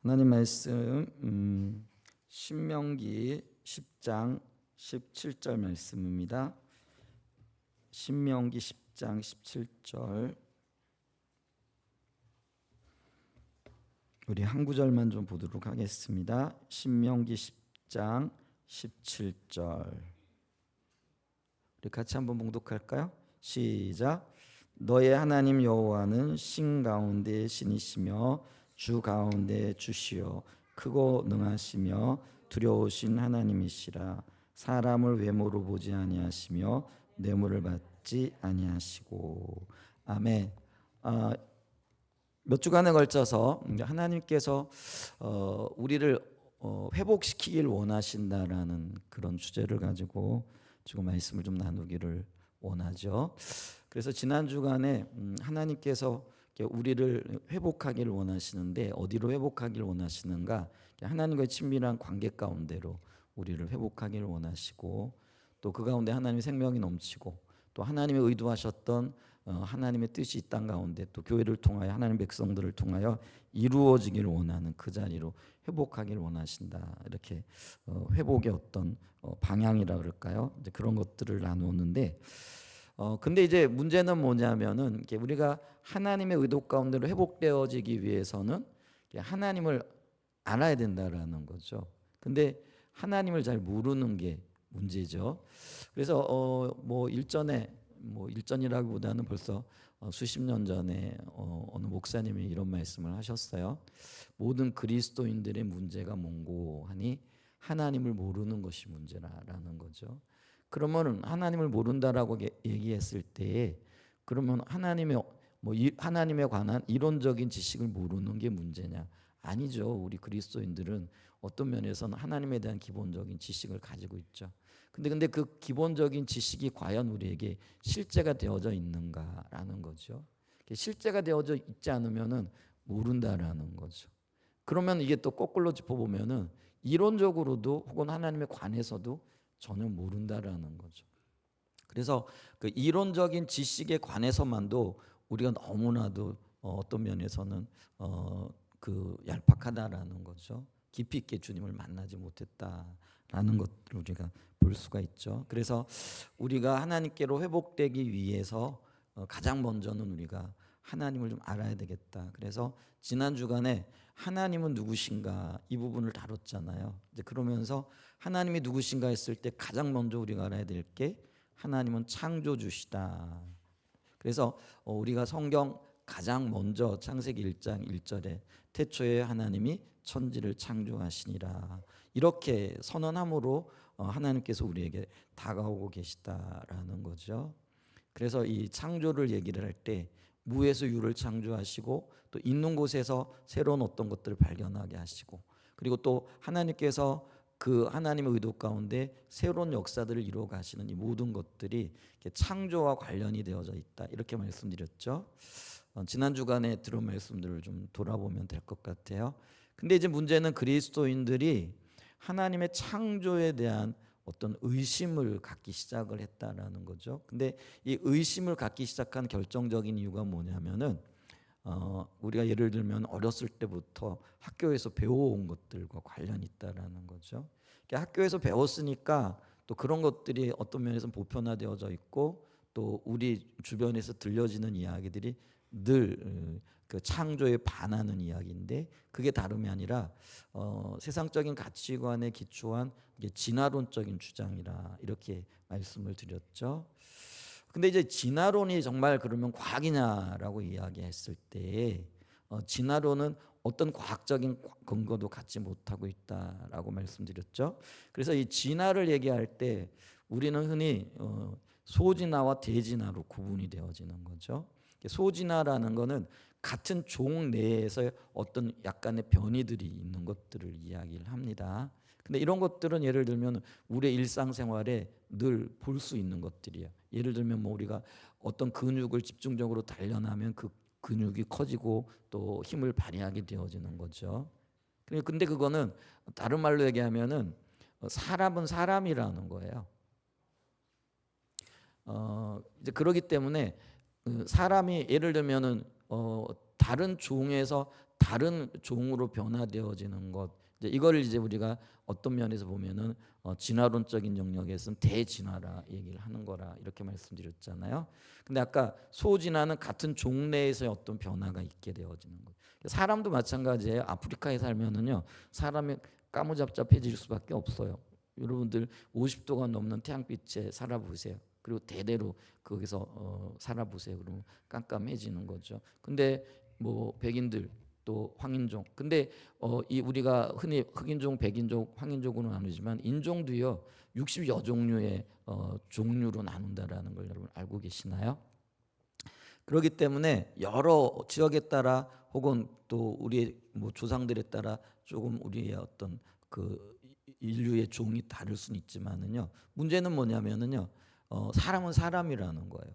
하나님 말씀 신명기 10장 17절 말씀입니다. 신명기 10장 17절 우리 한 구절만 좀 보도록 하겠습니다. 신명기 10장 17절 우리 같이 한번 봉독할까요? 시작. 너의 하나님 여호와는 신 가운데 신이시며 주 가운데 주시요 크고 능하시며 두려우신 하나님이시라. 사람을 외모로 보지 아니하시며 뇌물을 받지 아니하시고. 아멘. 몇 주간에 걸쳐서 하나님께서 우리를 회복시키길 원하신다라는 그런 주제를 가지고 지금 말씀을 좀 나누기를 원하죠. 그래서 지난 주간에 하나님께서 우리를 회복하기를 원하시는데 어디로 회복하기를 원하시는가? 하나님과의 친밀한 관계 가운데로 우리를 회복하기를 원하시고, 또 그 가운데 하나님의 생명이 넘치고 또 하나님의 의도하셨던 하나님의 뜻이 이 땅 가운데 또 교회를 통하여 하나님 백성들을 통하여 이루어지기를 원하는 그 자리로 회복하기를 원하신다. 이렇게 회복의 어떤 방향이라 그럴까요? 이제 그런 것들을 나누었는데, 근데 이제 문제는 뭐냐면은 우리가 하나님의 의도 가운데로 회복되어지기 위해서는 하나님을 알아야 된다라는 거죠. 근데 하나님을 잘 모르는 게 문제죠. 그래서 일전이라기보다는 벌써 수십 년 전에 어느 목사님이 이런 말씀을 하셨어요. 모든 그리스도인들의 문제가 뭔고 하니 하나님을 모르는 것이 문제라는 거죠. 그러면 하나님을 모른다라고 얘기했을 때에 그러면 하나님에 관한 이론적인 지식을 모르는 게 문제냐? 아니죠. 우리 그리스도인들은 어떤 면에서는 하나님에 대한 기본적인 지식을 가지고 있죠. 근데 그 기본적인 지식이 과연 우리에게 실제가 되어져 있는가라는 거죠. 실제가 되어져 있지 않으면은 모른다라는 거죠. 그러면 이게 또 거꾸로 짚어보면은 이론적으로도 혹은 하나님에 관해서도 전혀 모른다라는 거죠. 그래서 그 이론적인 지식에 관해서만도 우리가 너무나도 어떤 면에서는 그 얄팍하다라는 거죠. 깊이 있게 주님을 만나지 못했다라는 것을 우리가 볼 수가 있죠. 그래서 우리가 하나님께로 회복되기 위해서 가장 먼저는 우리가 하나님을 좀 알아야 되겠다. 그래서 지난 주간에 하나님은 누구신가 이 부분을 다뤘잖아요. 이제 그러면서 하나님이 누구신가 했을 때 가장 먼저 우리가 알아야 될 게 하나님은 창조주시다. 그래서 우리가 성경 가장 먼저 창세기 1장 1절에 태초에 하나님이 천지를 창조하시니라 이렇게 선언함으로 하나님께서 우리에게 다가오고 계시다라는 거죠. 그래서 이 창조를 얘기를 할 때 무에서 유를 창조하시고 또 있는 곳에서 새로운 어떤 것들을 발견하게 하시고, 그리고 또 하나님께서 그 하나님의 의도 가운데 새로운 역사들을 이루어 가시는 이 모든 것들이 창조와 관련이 되어져 있다. 이렇게 말씀드렸죠. 지난 주간에 들은 말씀들을 좀 돌아보면 될 것 같아요. 근데 이제 문제는 그리스도인들이 하나님의 창조에 대한 어떤 의심을 갖기 시작을 했다라는 거죠. 근데 이 의심을 갖기 시작한 결정적인 이유가 뭐냐면은 우리가 예를 들면 어렸을 때부터 학교에서 배워온 것들과 관련이 있다라는 거죠. 그러니까 학교에서 배웠으니까 또 그런 것들이 어떤 면에서 보편화되어져 있고 또 우리 주변에서 들려지는 이야기들이 늘 그 창조에 반하는 이야기인데 그게 다름이 아니라 세상적인 가치관에 기초한 진화론적인 주장이라 이렇게 말씀을 드렸죠. 근데 이제 진화론이 정말 그러면 과학이냐라고 이야기했을 때 진화론은 어떤 과학적인 근거도 갖지 못하고 있다라고 말씀드렸죠. 그래서 이 진화를 얘기할 때 우리는 흔히 소진화와 대진화로 구분이 되어지는 거죠. 소진화라는 거는 같은 종 내에서 어떤 약간의 변이들이 있는 것들을 이야기를 합니다. 근데 이런 것들은 예를 들면 우리의 일상생활에 늘 볼 수 있는 것들이야. 예를 들면 우리가 어떤 근육을 집중적으로 단련하면 그 근육이 커지고 또 힘을 발휘하게 되어지는 거죠. 근데 그거는 다른 말로 얘기하면은 사람은 사람이라는 거예요. 이제 그러기 때문에 사람이 예를 들면은 다른 종에서 다른 종으로 변화되어지는 것, 이걸 이제 우리가 어떤 면에서 보면은 진화론적인 영역에서는 대진화라 얘기를 하는 거라 이렇게 말씀드렸잖아요. 근데 아까 소진화는 같은 종내에서의 어떤 변화가 있게 되어지는 것. 사람도 마찬가지예요. 아프리카에 살면은요, 사람이 까무잡잡해질 수밖에 없어요. 여러분들 50도가 넘는 태양빛에 살아보세요. 그리고 대대로 거기서 살아보세요. 그러면 깜깜해지는 거죠. 근데 뭐 백인들 또 황인종. 근데 이 우리가 흔히 흑인종, 백인종, 황인종으로 나누지만 인종도요 60여 종류의 종류로 나눈다라는 걸 여러분 알고 계시나요? 그렇기 때문에 여러 지역에 따라 혹은 또 우리의 뭐 조상들에 따라 조금 우리의 어떤 그 인류의 종이 다를 수는 있지만은요. 문제는 뭐냐면은요. 사람은 사람이라는 거예요.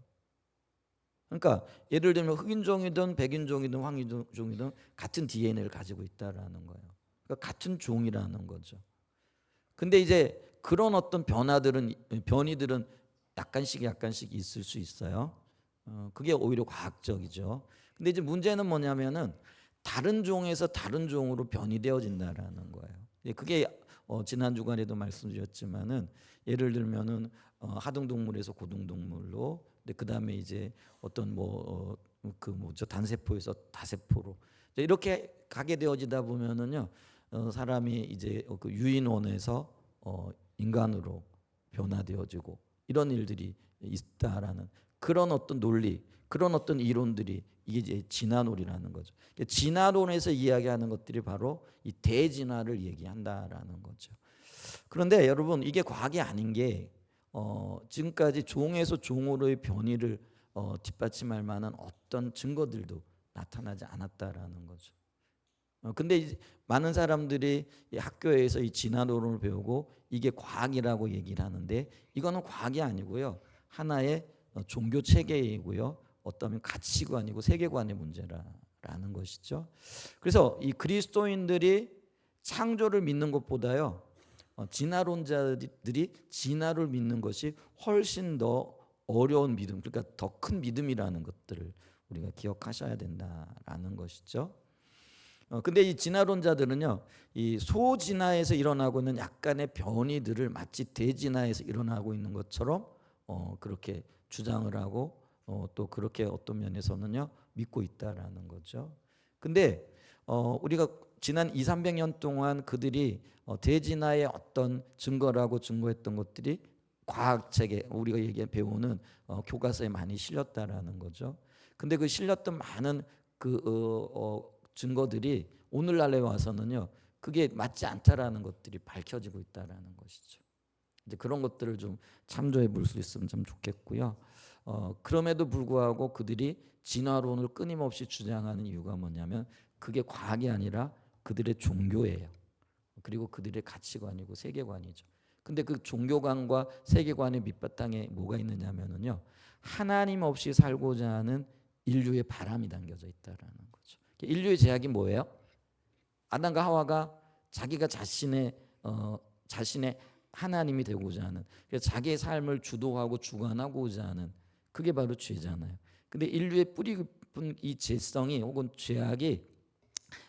그러니까 예를 들면 흑인종이든 백인종이든 황인종이든 같은 DNA를 가지고 있다라는 거예요. 그러니까 같은 종이라는 거죠. 근데 이제 그런 어떤 변이들은 약간씩 있을 수 있어요. 그게 오히려 과학적이죠. 근데 이제 문제는 뭐냐면은 다른 종에서 다른 종으로 변이되어진다라는 거예요. 그게 지난 주간에도 말씀드렸지만은 예를 들면은 하등동물에서 고등동물로, 근데 그 다음에 이제 어떤 그 뭐죠 단세포에서 다세포로 이렇게 가게 되어지다 보면은요, 사람이 이제 그 유인원에서 인간으로 변화되어지고 이런 일들이 있다라는 그런 어떤 논리, 그런 어떤 이론들이 이게 이제 진화론이라는 거죠. 진화론에서 이야기하는 것들이 바로 이 대진화를 얘기한다라는 거죠. 그런데 여러분 이게 과학이 아닌 게 지금까지 종에서 종으로의 변이를 뒷받침할 만한 어떤 증거들도 나타나지 않았다라는 거죠. 근데 많은 사람들이 이 학교에서 이 진화론을 배우고 이게 과학이라고 얘기를 하는데 이거는 과학이 아니고요. 하나의 종교 체계이고요. 어떠면 가치관이고 세계관의 문제라는 것이죠. 그래서 이 그리스도인들이 창조를 믿는 것보다요. 진화론자들이 진화를 믿는 것이 훨씬 더 어려운 믿음, 그러니까 더 큰 믿음이라는 것들을 우리가 기억하셔야 된다라는 것이죠. 근데 이 진화론자들은요, 이 소진화에서 일어나고 있는 약간의 변이들을 마치 대진화에서 일어나고 있는 것처럼 그렇게 주장을 하고 또 그렇게 어떤 면에서는요 믿고 있다라는 거죠. 근데 우리가 지난 200~300년 동안 그들이 대진화의 어떤 증거라고 증거했던 것들이 과학책에 우리가 배우는 교과서에 많이 실렸다라는 거죠. 근데 그 실렸던 많은 그 증거들이 오늘날에 와서는요 그게 맞지 않다라는 것들이 밝혀지고 있다라는 것이죠. 이제 그런 것들을 좀 참조해 볼 수 있으면 참 좋겠고요. 그럼에도 불구하고 그들이 진화론을 끊임없이 주장하는 이유가 뭐냐면 그게 과학이 아니라 그들의 종교예요. 그리고 그들의 가치관이고 세계관이죠. 근데 그 종교관과 세계관의 밑바탕에 뭐가 있느냐면요, 하나님 없이 살고자 하는 인류의 바람이 담겨져 있다라는 거죠. 인류의 제약이 뭐예요? 아담과 하와가 자기가 자신의 하나님이 되고자 하는, 자기의 삶을 주도하고 주관하고자 하는, 그게 바로 죄잖아요. 근데 인류의 뿌리 깊은 이 죄성이 혹은 죄악이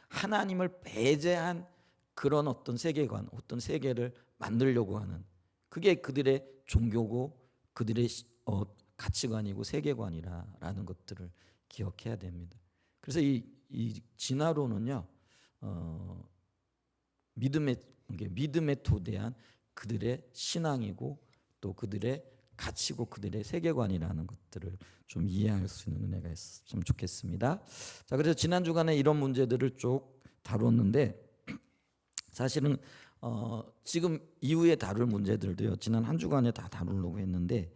하나님을 배제한 그런 어떤 세계관, 어떤 세계를 만들려고 하는, 그게 그들의 종교고 그들의 가치관이고 세계관이라는 것들을 기억해야 됩니다. 그래서 이 진화론은요, 믿음에 토대한 그들의 신앙이고 또 그들의 가치고 그들의 세계관이라는 것들을 좀 이해할 수 있는 은혜가 있었으면 좋겠습니다. 자, 그래서 지난 주간에 이런 문제들을 쭉 다뤘는데 사실은 지금 이후에 다룰 문제들도요 지난 한 주간에 다 다루려고 했는데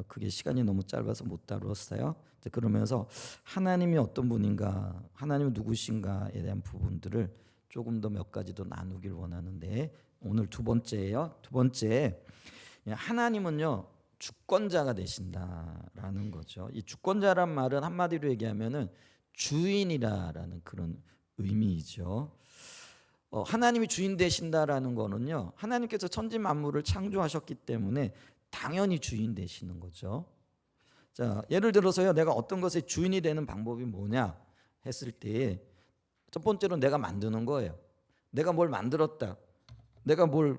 그게 시간이 너무 짧아서 못 다뤘어요. 그러면서 하나님이 어떤 분인가, 하나님은 누구신가에 대한 부분들을 조금 더 몇 가지 더 나누길 원하는데, 오늘 두 번째예요. 두 번째, 하나님은요 주권자가 되신다라는 거죠. 이 주권자란 말은 한마디로 얘기하면은 주인이라는 그런 의미이죠. 하나님이 주인 되신다라는 거는요, 하나님께서 천지 만물을 창조하셨기 때문에 당연히 주인 되시는 거죠. 자, 예를 들어서요, 내가 어떤 것의 주인이 되는 방법이 뭐냐 했을 때 첫 번째로 내가 만드는 거예요. 내가 뭘 만들었다. 내가 뭘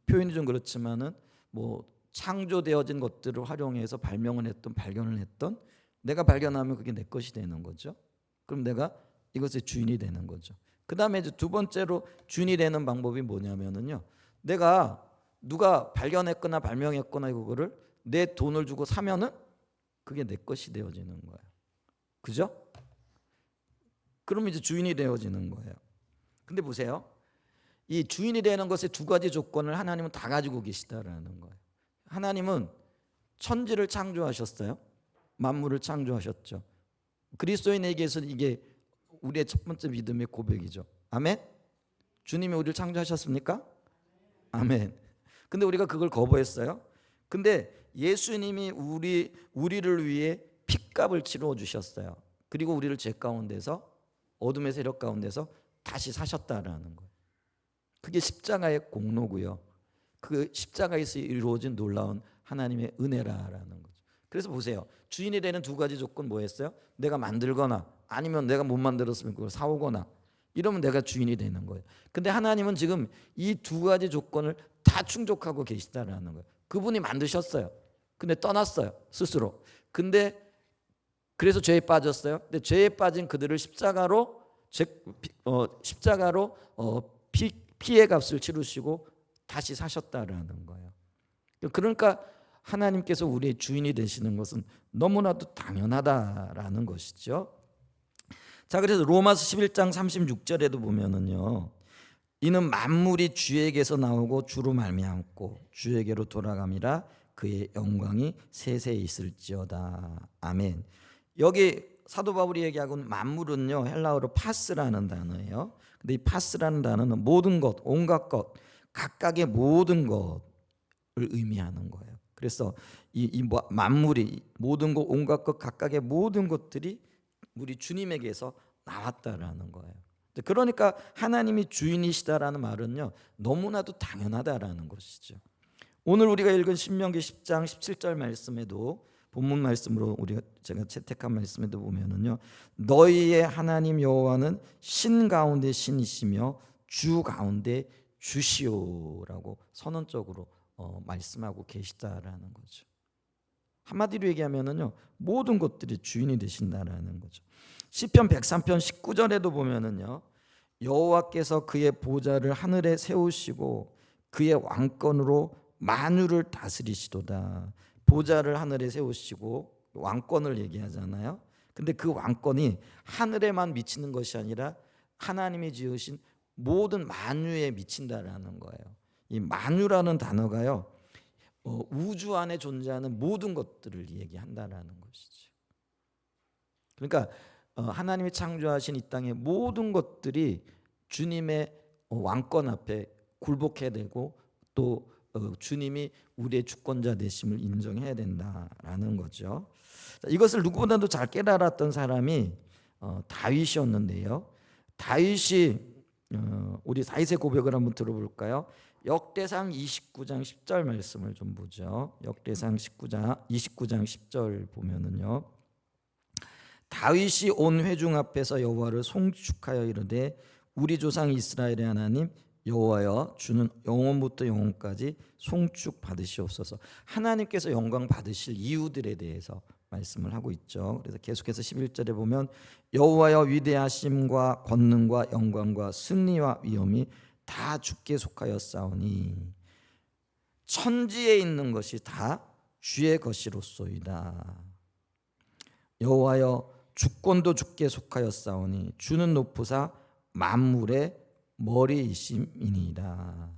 표현이 좀 그렇지만은 뭐 창조되어진 것들을 활용해서 발명을 했던 발견을 했던 내가 발견하면 그게 내 것이 되는 거죠. 그럼 내가 이것의 주인이 되는 거죠. 그 다음에 이제 두 번째로 주인이 되는 방법이 뭐냐면은요, 내가 누가 발견했거나 발명했거나 그거를 내 돈을 주고 사면은 그게 내 것이 되어지는 거예요. 그죠? 그러면 이제 주인이 되어지는 거예요. 근데 보세요. 이 주인이 되는 것의 두 가지 조건을 하나님은 다 가지고 계시다라는 거예요. 하나님은 천지를 창조하셨어요. 만물을 창조하셨죠. 그리스도인에게서는 이게 우리의 첫 번째 믿음의 고백이죠. 아멘. 주님이 우리를 창조하셨습니까? 아멘. 근데 우리가 그걸 거부했어요. 근데 예수님이 우리를 위해 핏값을 치러 주셨어요. 그리고 우리를 죄 가운데서 어둠의 세력 가운데서 다시 사셨다라는 거예요. 그게 십자가의 공로고요. 그 십자가에서 이루어진 놀라운 하나님의 은혜라는 거죠. 그래서 보세요. 주인이 되는 두 가지 조건 뭐였어요? 내가 만들거나 아니면 내가 못 만들었으면 그걸 사오거나 이러면 내가 주인이 되는 거예요. 근데 하나님은 지금 이 두 가지 조건을 다 충족하고 계시다라는 거예요. 그분이 만드셨어요. 근데 떠났어요. 스스로. 근데 그래서 죄에 빠졌어요. 근데 죄에 빠진 그들을 십자가로 피의 값을 치르시고 다시 사셨다라는 거예요. 그러니까 하나님께서 우리의 주인이 되시는 것은 너무나도 당연하다라는 것이죠. 자, 그래서 로마서 11장 36절에도 보면은요, 이는 만물이 주에게서 나오고 주로 말미암고 주에게로 돌아감이라 그의 영광이 세세히 있을지어다. 아멘. 여기 사도 바울이 얘기하고는 만물은요, 헬라어로 파스라는 단어예요. 근데 이 파스라는 단어는 모든 것, 온갖 것, 각각의 모든 것을 의미하는 거예요. 그래서 이 만물이 모든 것, 온갖 것, 각각의 모든 것들이 우리 주님에게서 나왔다라는 거예요. 그러니까 하나님이 주인이시다라는 말은요, 너무나도 당연하다라는 것이죠. 오늘 우리가 읽은 신명기 10장 17절 말씀에도 본문 말씀으로 제가 채택한 말씀에도 보면은요, 너희의 하나님 여호와는 신 가운데 신이시며 주 가운데 주시오라고 선언적으로 말씀하고 계시다라는 거죠. 한마디로 얘기하면은요, 모든 것들이 주인이 되신다라는 거죠. 시편 103편 19절에도 보면은요, 여호와께서 그의 보좌를 하늘에 세우시고 그의 왕권으로 만유를 다스리시도다. 보좌를 하늘에 세우시고 왕권을 얘기하잖아요. 근데 그 왕권이 하늘에만 미치는 것이 아니라 하나님이 지으신 모든 만유에 미친다라는 거예요. 이 만유라는 단어가요, 우주 안에 존재하는 모든 것들을 얘기한다라는 것이죠. 그러니까 하나님이 창조하신 이 땅의 모든 것들이 주님의 왕권 앞에 굴복해야 되고 또 주님이 우리의 주권자 되심을 인정해야 된다라는 거죠. 이것을 누구보다도 잘 깨달았던 사람이 다윗이었는데요. 다윗이 우리 다윗의 고백을 한번 들어볼까요? 역대상 29장 10절 말씀을 좀 보죠. 역대상 29장 10절 보면은요, 다윗이 온 회중 앞에서 여호와를 송축하여 이르되 우리 조상 이스라엘의 하나님 여호와여, 주는 영원부터 영원까지 송축 받으시옵소서. 하나님께서 영광 받으실 이유들에 대해서 말씀을 하고 있죠. 그래서 계속해서 11절에 보면 여호와여, 위대하심과 권능과 영광과 승리와 위엄이 다 주께 속하였사오니 천지에 있는 것이 다 주의 것이로소이다. 여호와여, 주권도 주께 속하였사오니 주는 높으사 만물의 머리이심이니이다.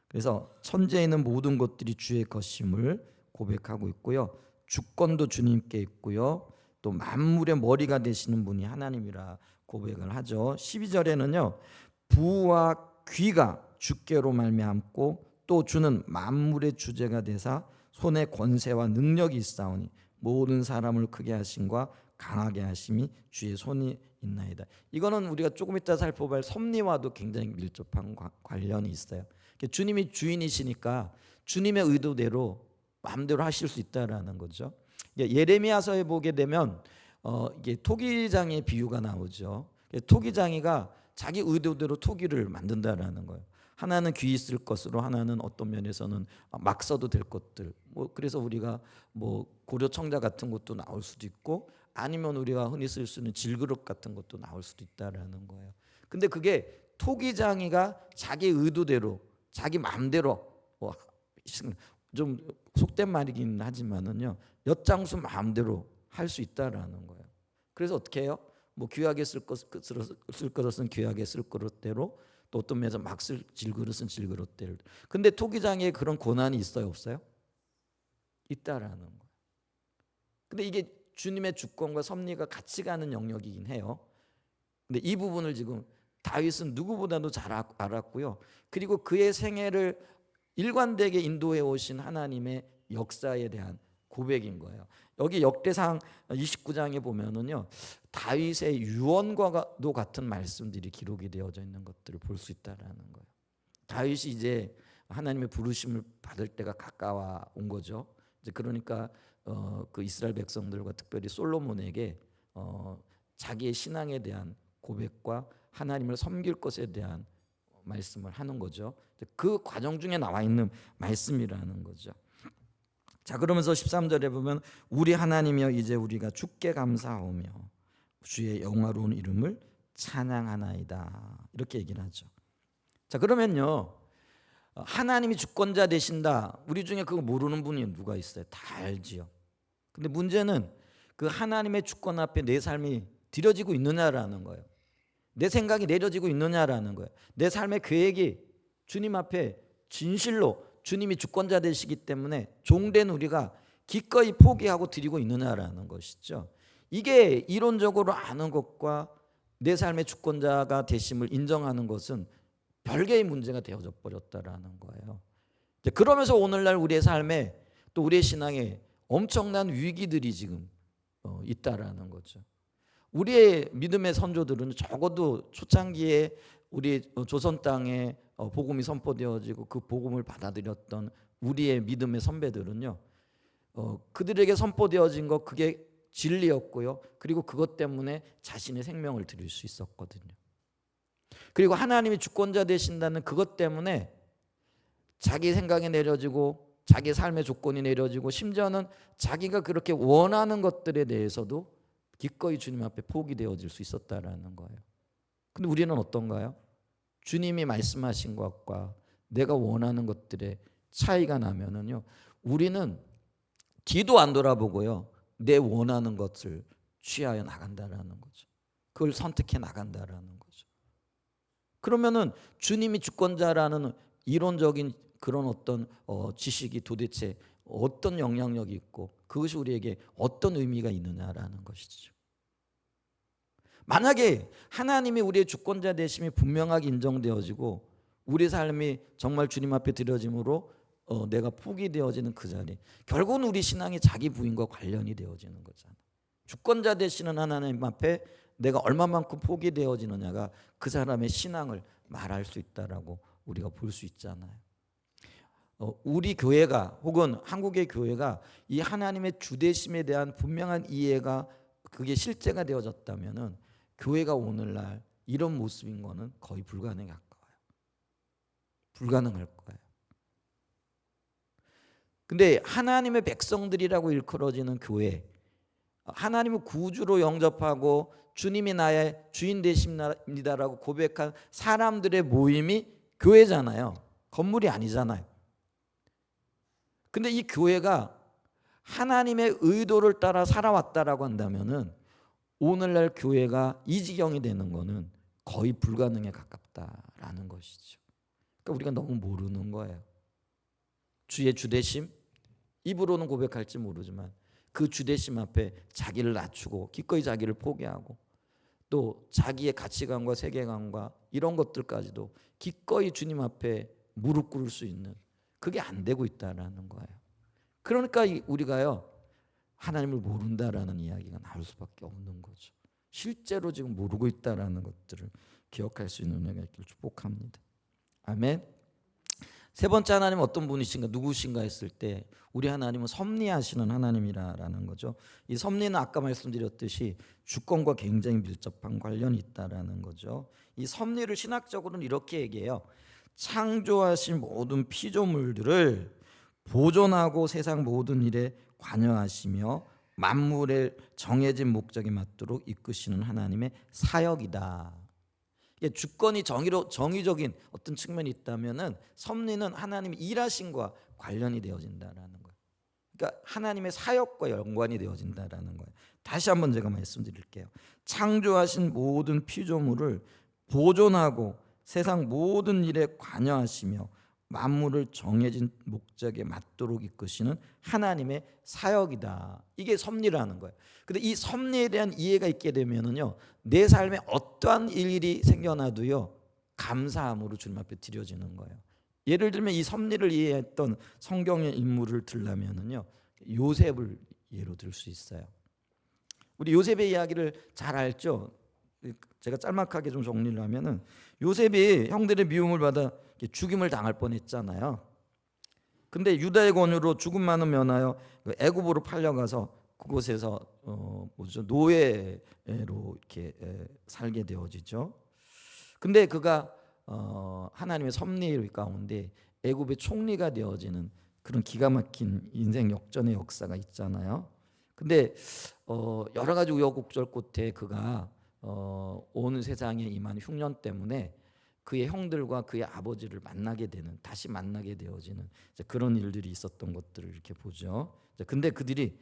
그래서 천지에 있는 모든 것들이 주의 것임을 고백하고 있고요, 주권도 주님께 있고요, 또 만물의 머리가 되시는 분이 하나님이라 고백을 하죠. 12절에는요, 부와 귀가 주께로 말미암고 또 주는 만물의 주제가 되사 손에 권세와 능력이 있사오니 모든 사람을 크게 하심과 강하게 하심이 주의 손이 있나이다. 이거는 우리가 조금 이따 살펴볼 섭리와도 굉장히 밀접한 관련이 있어요. 주님이 주인이시니까 주님의 의도대로 마음대로 하실 수 있다라는 거죠. 예레미야서에 보게 되면 이게 토기장의 비유가 나오죠. 토기장이가 자기 의도대로 토기를 만든다라는 거예요. 하나는 귀 있을 것으로, 하나는 어떤 면에서는 막 써도 될 것들. 그래서 우리가 고려 청자 같은 것도 나올 수도 있고, 아니면 우리가 흔히 쓸 수 있는 질그릇 같은 것도 나올 수도 있다라는 거예요. 근데 그게 토기장이가 자기 의도대로, 자기 마음대로, 좀 속된 말이긴 하지만은요, 엿장수 마음대로 할 수 있다라는 거예요. 그래서 어떻게 해요? 귀하게 쓸 것은 귀하게 쓸 것대로, 또 어떤 면에서 막 쓸 질그릇은 질그릇대로. 근데 토기장에 그런 권한이 있어요, 없어요? 있다라는 거예요. 근데 이게 주님의 주권과 섭리가 같이 가는 영역이긴 해요. 근데 이 부분을 지금 다윗은 누구보다도 잘 알았고요. 그리고 그의 생애를 일관되게 인도해 오신 하나님의 역사에 대한 고백인 거예요. 여기 역대상 29장에 보면은요, 다윗의 유언과도 같은 말씀들이 기록이 되어져 있는 것들을 볼 수 있다라는 거예요. 다윗이 이제 하나님의 부르심을 받을 때가 가까워 온 거죠. 이제 그러니까 그 이스라엘 백성들과 특별히 솔로몬에게 자기의 신앙에 대한 고백과 하나님을 섬길 것에 대한 말씀을 하는 거죠. 그 과정 중에 나와 있는 말씀이라는 거죠. 자, 그러면서 13절에 보면 우리 하나님이여 이제 우리가 주께 감사하오며 주의 영화로운 이름을 찬양하나이다, 이렇게 얘기를 하죠. 자, 그러면요, 하나님이 주권자 되신다, 우리 중에 그거 모르는 분이 누가 있어요? 다 알지요. 근데 문제는 그 하나님의 주권 앞에 내 삶이 드려지고 있느냐라는 거예요. 내 생각이 내려지고 있느냐라는 거예요. 내 삶의 계획이 주님 앞에 진실로 주님이 주권자 되시기 때문에 종된 우리가 기꺼이 포기하고 드리고 있느냐라는 것이죠. 이게 이론적으로 아는 것과 내 삶의 주권자가 되심을 인정하는 것은 별개의 문제가 되어져 버렸다라는 거예요. 그러면서 오늘날 우리의 삶에, 또 우리의 신앙에 엄청난 위기들이 지금 있다라는 거죠. 우리의 믿음의 선조들은 적어도 초창기에 우리 조선 땅에 복음이 선포되어지고 그 복음을 받아들였던 우리의 믿음의 선배들은요, 그들에게 선포되어진 것, 그게 진리였고요. 그리고 그것 때문에 자신의 생명을 드릴 수 있었거든요. 그리고 하나님이 주권자 되신다는 그것 때문에 자기 생각이 내려지고 자기 삶의 조건이 내려지고, 심지어는 자기가 그렇게 원하는 것들에 대해서도 기꺼이 주님 앞에 포기되어질 수 있었다라는 거예요. 근데 우리는 어떤가요? 주님이 말씀하신 것과 내가 원하는 것들의 차이가 나면은요, 우리는 뒤도 안 돌아보고요, 내 원하는 것을 취하여 나간다라는 거죠. 그걸 선택해 나간다라는 거죠. 그러면은 주님이 주권자라는 이론적인 그런 어떤 지식이 도대체 어떤 영향력이 있고 그것이 우리에게 어떤 의미가 있느냐라는 것이죠. 만약에 하나님이 우리의 주권자 되심이 분명하게 인정되어지고 우리 삶이 정말 주님 앞에 드려짐으로 내가 포기되어지는 그 자리, 결국은 우리 신앙이 자기 부인과 관련이 되어지는 거잖아요. 주권자 되시는 하나님 앞에 내가 얼마만큼 포기되어지느냐가 그 사람의 신앙을 말할 수 있다라고 우리가 볼 수 있잖아요. 우리 교회가, 혹은 한국의 교회가 이 하나님의 주되심에 대한 분명한 이해가 그게 실제가 되어졌다면은 교회가 오늘날 이런 모습인 거는 거의 불가능에 가까워요. 불가능할 거예요. 근데 하나님의 백성들이라고 일컬어지는 교회, 하나님을 구주로 영접하고 주님이 나의 주인 되십니다라고 고백한 사람들의 모임이 교회잖아요. 건물이 아니잖아요. 근데 이 교회가 하나님의 의도를 따라 살아왔다라고 한다면은 오늘날 교회가 이 지경이 되는 거는 거의 불가능에 가깝다라는 것이죠. 그러니까 우리가 너무 모르는 거예요. 주의 주되심, 입으로는 고백할지 모르지만 그 주되심 앞에 자기를 낮추고 기꺼이 자기를 포기하고 또 자기의 가치관과 세계관과 이런 것들까지도 기꺼이 주님 앞에 무릎 꿇을 수 있는, 그게 안 되고 있다라는 거예요. 그러니까 우리가요, 하나님을 모른다라는 이야기가 나올 수밖에 없는 거죠. 실제로 지금 모르고 있다라는 것들을 기억할 수 있는 은혜가 있기를 축복합니다. 아멘. 세 번째 하나님은 어떤 분이신가, 누구신가 했을 때 우리 하나님은 섭리하시는 하나님이라는 거죠. 이 섭리는 아까 말씀드렸듯이 주권과 굉장히 밀접한 관련이 있다라는 거죠. 이 섭리를 신학적으로는 이렇게 얘기해요. 창조하신 모든 피조물들을 보존하고 세상 모든 일에 관여하시며 만물의 정해진 목적에 맞도록 이끄시는 하나님의 사역이다. 주권이 정의적인 어떤 측면이 있다면은 섭리는 하나님의 일하심과 관련이 되어진다라는 거예요. 그러니까 하나님의 사역과 연관이 되어진다라는 거예요. 다시 한번 제가 말씀드릴게요. 창조하신 모든 피조물을 보존하고 세상 모든 일에 관여하시며 만물을 정해진 목적에 맞도록 이끄시는 하나님의 사역이다. 이게 섭리라는 거예요. 근데 이 섭리에 대한 이해가 있게 되면은요, 내 삶에 어떠한 일이 생겨나도요, 감사함으로 주님 앞에 드려지는 거예요. 예를 들면 이 섭리를 이해했던 성경의 인물을 들려면은요, 요셉을 예로 들 수 있어요. 우리 요셉의 이야기를 잘 알죠. 제가 짤막하게 좀 정리를 하면은, 요셉이 형들의 미움을 받아 죽임을 당할 뻔했잖아요. 근데 유다의 권유로 죽음만은 면하여 애굽으로 팔려가서 그곳에서 노예로 이렇게 살게 되어지죠. 근데 그가 하나님의 섭리 가운데 애굽의 총리가 되어지는 그런 기가 막힌 인생 역전의 역사가 있잖아요. 근데 여러 가지 우여곡절 끝에 그가 온 세상에 임한 흉년 때문에 그의 형들과 그의 아버지를 다시 만나게 되어지는 그런 일들이 있었던 것들을 이렇게 보죠. 근데 그들이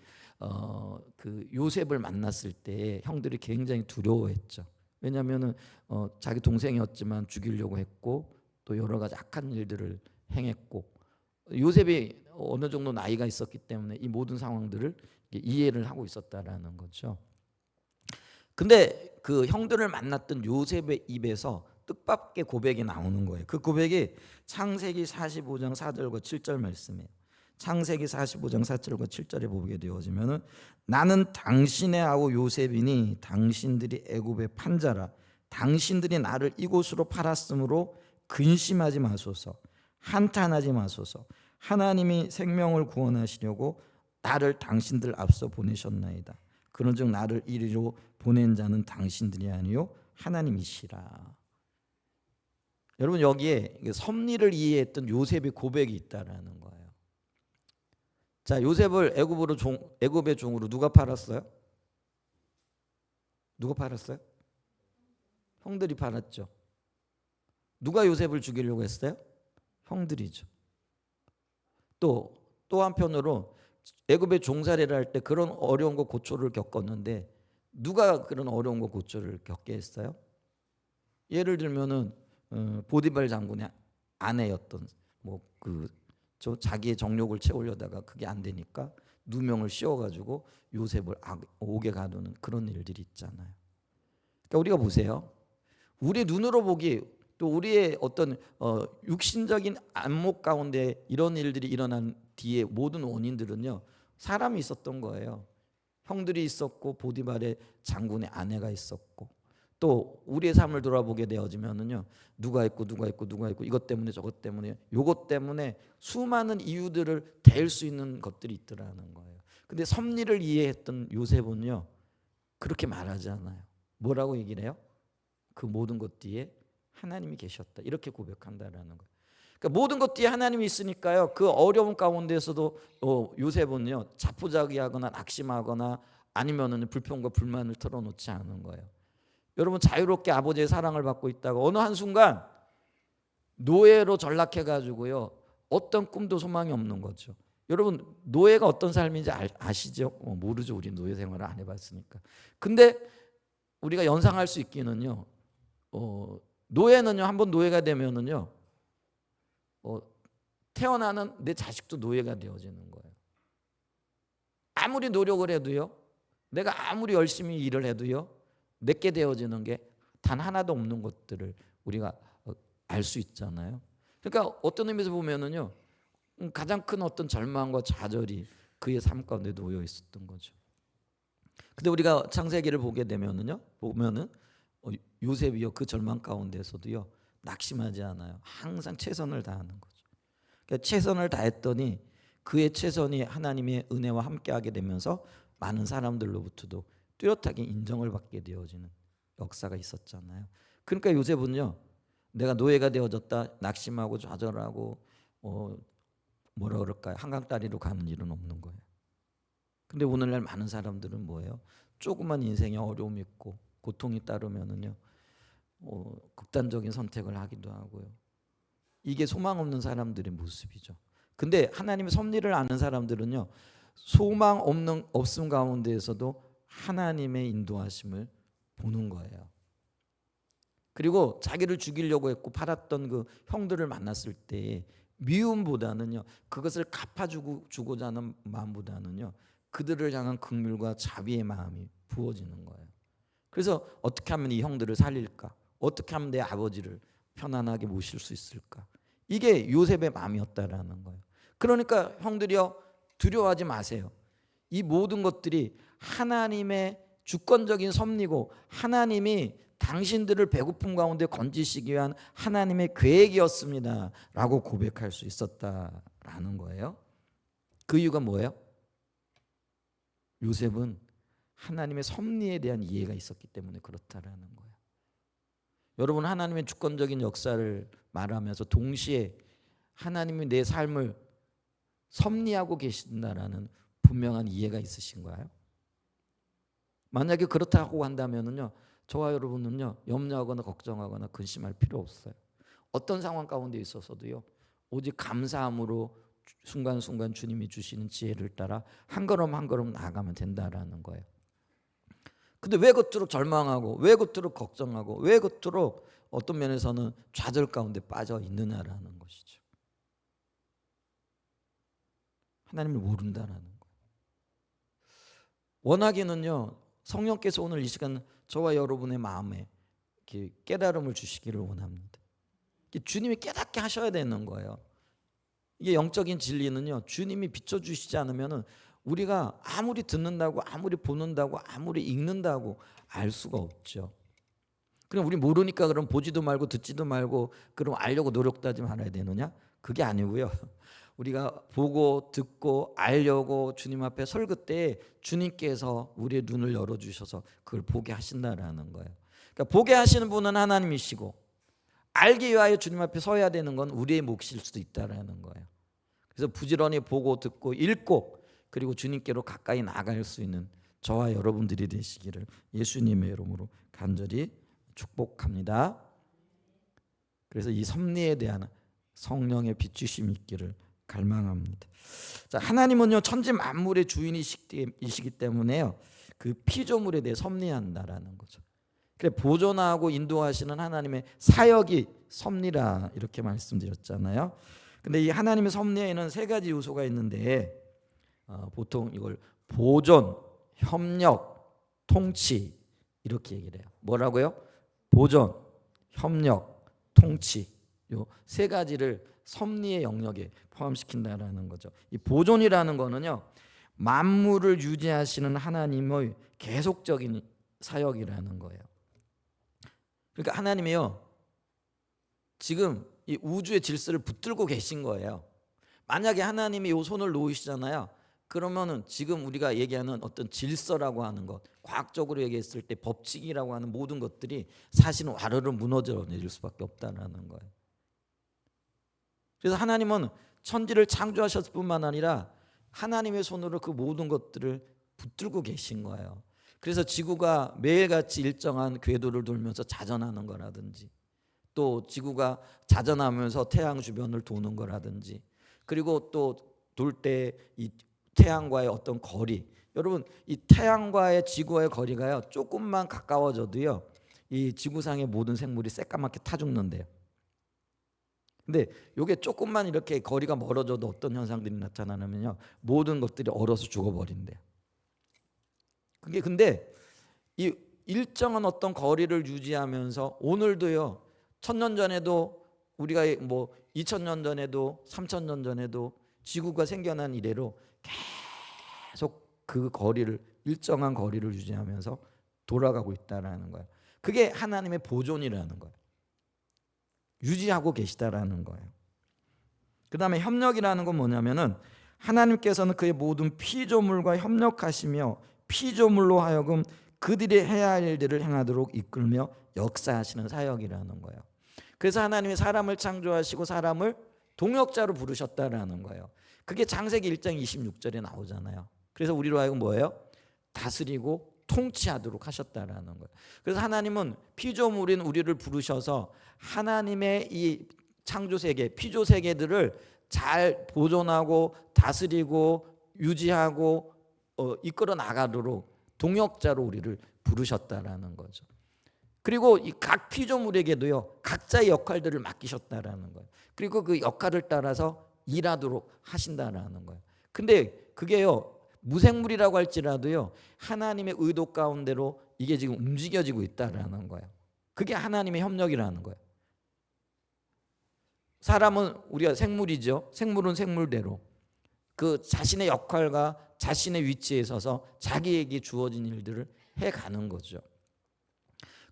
그 요셉을 만났을 때 형들이 굉장히 두려워했죠. 왜냐하면은 자기 동생이었지만 죽이려고 했고 또 여러 가지 악한 일들을 행했고, 요셉이 어느 정도 나이가 있었기 때문에 이 모든 상황들을 이해를 하고 있었다라는 거죠. 근데 그 형들을 만났던 요셉의 입에서 뜻밖의 고백이 나오는 거예요. 그 고백이 창세기 45장 4절과 7절 말씀이에요. 창세기 45장 4절과 7절에 보게 되어지면은, 나는 당신의 아우 요셉이니 당신들이 애굽의 판자라. 당신들이 나를 이곳으로 팔았으므로 근심하지 마소서, 한탄하지 마소서. 하나님이 생명을 구원하시려고 나를 당신들 앞서 보내셨나이다. 그런즉 나를 이리로 보낸 자는 당신들이 아니요 하나님이시라. 여러분, 여기에 섭리를 이해했던 요셉의 고백이 있다라는 거예요. 자, 요셉을 애굽의 종으로 누가 팔았어요? 누가 팔았어요? 형들이 팔았죠. 누가 요셉을 죽이려고 했어요? 형들이죠. 또 한편으로 애굽의 종살이를 할 때 그런 어려운 거 고초를 겪었는데 누가 그런 어려운 거 고초를 겪게 했어요? 예를 들면은 보디발 장군의 아내였던 자기의 정욕을 채우려다가 그게 안 되니까 누명을 씌워가지고 요셉을 옥에 가두는 그런 일들이 있잖아요. 그러니까 우리가 보세요. 우리 눈으로 보기, 또 우리의 어떤 육신적인 안목 가운데 이런 일들이 일어난 뒤에 모든 원인들은요, 사람이 있었던 거예요. 형들이 있었고 보디발의 장군의 아내가 있었고, 또 우리의 삶을 돌아보게 되어지면은요, 누가 있고 이것 때문에 저것 때문에 요것 때문에 수많은 이유들을 댈 수 있는 것들이 있더라는 거예요. 근데 섭리를 이해했던 요셉은요, 그렇게 말하지 않아요. 뭐라고 얘기를 해요? 그 모든 것 뒤에 하나님이 계셨다, 이렇게 고백한다라는 거예요. 그러니까 모든 것 뒤에 하나님이 있으니까요, 그 어려운 가운데서도 요셉은요, 자포자기하거나 낙심하거나 아니면은 불평과 불만을 털어놓지 않은 거예요. 여러분, 자유롭게 아버지의 사랑을 받고 있다가 어느 한순간 노예로 전락해가지고요, 어떤 꿈도 소망이 없는 거죠. 여러분, 노예가 어떤 삶인지 아시죠? 모르죠. 우리 노예 생활을 안 해봤으니까. 근데 우리가 연상할 수 있기는요, 노예는요, 한번 노예가 되면은요, 태어나는 내 자식도 노예가 되어지는 거예요. 아무리 노력을 해도요, 내가 아무리 열심히 일을 해도요, 내게 되어지는 게 단 하나도 없는 것들을 우리가 알 수 있잖아요. 그러니까 어떤 의미에서 보면은요, 가장 큰 어떤 절망과 좌절이 그의 삶 가운데 놓여 있었던 거죠. 근데 우리가 창세기를 보게 되면은요, 요셉이요, 그 절망 가운데서도요, 낙심하지 않아요. 항상 최선을 다하는 거죠. 그러니까 최선을 다했더니 그의 최선이 하나님의 은혜와 함께하게 되면서 많은 사람들로부터도 뚜렷하게 인정을 받게 되어지는 역사가 있었잖아요. 그러니까 요셉은요, 내가 노예가 되어졌다 낙심하고 좌절하고 뭐라 그럴까요? 한강다리로 가는 일은 없는 거예요. 근데 오늘날 많은 사람들은 뭐예요? 조그만 인생에 어려움이 있고 고통이 따르면은요, 극단적인 선택을 하기도 하고요. 이게 소망 없는 사람들의 모습이죠. 근데 하나님의 섭리를 아는 사람들은요, 소망 없음 가운데에서도 하나님의 인도하심을 보는 거예요. 그리고 자기를 죽이려고 했고 팔았던 그 형들을 만났을 때 미움보다는요, 그것을 갚아주고자 하는 마음보다는요, 그들을 향한 긍휼과 자비의 마음이 부어지는 거예요. 그래서 어떻게 하면 이 형들을 살릴까? 어떻게 하면 내 아버지를 편안하게 모실 수 있을까? 이게 요셉의 마음이었다라는 거예요. 그러니까 형들이여, 두려워하지 마세요. 이 모든 것들이 하나님의 주권적인 섭리고 하나님이 당신들을 배고픔 가운데 건지시기 위한 하나님의 계획이었습니다 라고 고백할 수 있었다라는 거예요. 그 이유가 뭐예요? 요셉은 하나님의 섭리에 대한 이해가 있었기 때문에 그렇다라는 거예요. 여러분, 하나님의 주권적인 역사를 말하면서 동시에 하나님이 내 삶을 섭리하고 계신다라는 분명한 이해가 있으신가요? 만약에 그렇다고 한다면요, 저와 여러분은요, 염려하거나 걱정하거나 근심할 필요 없어요. 어떤 상황 가운데 있어서도요, 오직 감사함으로 순간순간 주님이 주시는 지혜를 따라 한 걸음 한 걸음 나아가면 된다라는 거예요. 근데 왜 그토록 절망하고 왜 그토록 걱정하고 왜 그토록 어떤 면에서는 좌절 가운데 빠져 있느냐라는 것이죠. 하나님을 모른다라는 거예요. 원하기는요, 성령께서 오늘 이 시간 저와 여러분의 마음에 이렇게 깨달음을 주시기를 원합니다. 주님이 깨닫게 하셔야 되는 거예요. 이게 영적인 진리는요, 주님이 비춰주시지 않으면 우리가 아무리 듣는다고 아무리 보는다고 아무리 읽는다고 알 수가 없죠. 그럼 우리 모르니까 그럼 보지도 말고 듣지도 말고 그럼 알려고 노력도 하지 말아야 되느냐? 그게 아니고요. 우리가 보고 듣고 알려고 주님 앞에 설 그때 주님께서 우리의 눈을 열어주셔서 그걸 보게 하신다라는 거예요. 그러니까 보게 하시는 분은 하나님이시고 알기 위하여 주님 앞에 서야 되는 건 우리의 몫일 수도 있다라는 거예요. 그래서 부지런히 보고 듣고 읽고 그리고 주님께로 가까이 나갈 수 있는 저와 여러분들이 되시기를 예수님의 이름으로 간절히 축복합니다. 그래서 이 섭리에 대한 성령의 비추심이 있기를 갈망합니다. 자, 하나님은요, 천지 만물의 주인이시기 때문에요, 그 피조물에 대해 섭리한다라는 거죠. 그래, 보존하고 인도하시는 하나님의 사역이 섭리라 이렇게 말씀드렸잖아요. 근데 이 하나님의 섭리에는 세 가지 요소가 있는데 보통 이걸 보존, 협력, 통치 이렇게 얘기를 해요. 뭐라고요? 보존, 협력, 통치, 요 세 가지를 섭리의 영역에 포함시킨다라는 거죠. 이 보존이라는 거는요, 만물을 유지하시는 하나님의 계속적인 사역이라는 거예요. 그러니까 하나님이요, 지금 이 우주의 질서를 붙들고 계신 거예요. 만약에 하나님이 요 손을 놓으시잖아요. 그러면은 지금 우리가 얘기하는 어떤 질서라고 하는 것, 과학적으로 얘기했을 때 법칙이라고 하는 모든 것들이 사실은 와르르 무너져 내릴 수밖에 없다는 거예요. 그래서 하나님은 천지를 창조하셨을 뿐만 아니라 하나님의 손으로 그 모든 것들을 붙들고 계신 거예요. 그래서 지구가 매일같이 일정한 궤도를 돌면서 자전하는 거라든지, 또 지구가 자전하면서 태양 주변을 도는 거라든지, 그리고 또 돌 때 이 태양과의 어떤 거리, 여러분 이 태양과의 지구와의 거리가요, 조금만 가까워져도요, 이 지구상의 모든 생물이 새까맣게 타 죽는데요. 근데 이게 조금만 이렇게 거리가 멀어져도 어떤 현상들이 나타나냐면요, 모든 것들이 얼어서 죽어버린대요. 그게 근데 이 일정한 어떤 거리를 유지하면서 오늘도요, 1000년 전에도 우리가 뭐 2000년 전에도 3000년 전에도 지구가 생겨난 이래로 계속 그 거리를, 일정한 거리를 유지하면서 돌아가고 있다라는 거예요. 그게 하나님의 보존이라는 거예요. 유지하고 계시다라는 거예요. 그 다음에 협력이라는 건 뭐냐면은 하나님께서는 그의 모든 피조물과 협력하시며 피조물로 하여금 그들이 해야 할 일들을 행하도록 이끌며 역사하시는 사역이라는 거예요. 그래서 하나님이 사람을 창조하시고 사람을 동역자로 부르셨다라는 거예요. 그게 창세기 1장 26절에 나오잖아요. 그래서 우리로 하여금 뭐예요? 다스리고 통치하도록 하셨다라는 거예요. 그래서 하나님은 피조물인 우리를 부르셔서 하나님의 이 창조 세계, 피조 세계들을 잘 보존하고 다스리고 유지하고 이끌어 나가도록 동역자로 우리를 부르셨다라는 거죠. 그리고 이 각 피조물에게도요 각자의 역할들을 맡기셨다라는 거예요. 그리고 그 역할을 따라서 일하도록 하신다라는 거예요. 근데 그게요 무생물이라고 할지라도요 하나님의 의도 가운데로 이게 지금 움직여지고 있다라는 거예요. 그게 하나님의 협력이라는 거예요. 사람은 우리가 생물이죠. 생물은 생물대로 그 자신의 역할과 자신의 위치에 서서 자기에게 주어진 일들을 해가는 거죠.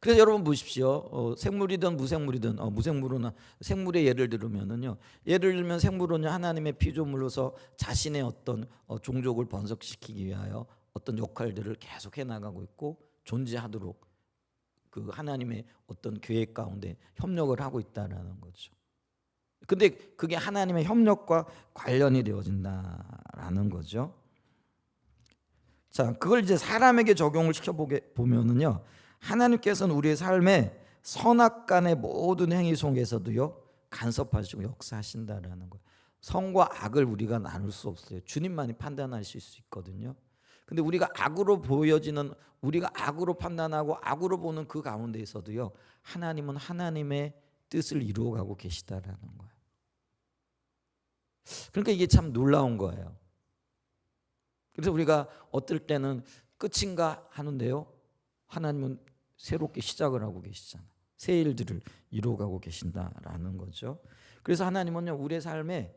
그래서 여러분 보십시오. 생물이든 무생물이든 무생물은 생물의 예를 들면은요. 예를 들면 생물은 하나님의 피조물로서 자신의 어떤 종족을 번성시키기 위하여 어떤 역할들을 계속 해나가고 있고 존재하도록 그 하나님의 어떤 계획 가운데 협력을 하고 있다라는 거죠. 근데 그게 하나님의 협력과 관련이 되어진다라는 거죠. 자, 그걸 이제 사람에게 적용을 시켜보면은요. 하나님께서는 우리의 삶에 선악간의 모든 행위 속에서도요 간섭하시고 역사하신다라는 거예요. 선과 악을 우리가 나눌 수 없어요. 주님만이 판단하실 수 있거든요. 근데 우리가 악으로 보여지는 우리가 악으로 판단하고 악으로 보는 그 가운데에서도요 하나님은 하나님의 뜻을 이루어가고 계시다라는 거예요. 그러니까 이게 참 놀라운 거예요. 그래서 우리가 어떨 때는 끝인가 하는데요 하나님은 새롭게 시작을 하고 계시잖아요. 새 일들을 이루어가고 계신다라는 거죠. 그래서 하나님은요 우리의 삶에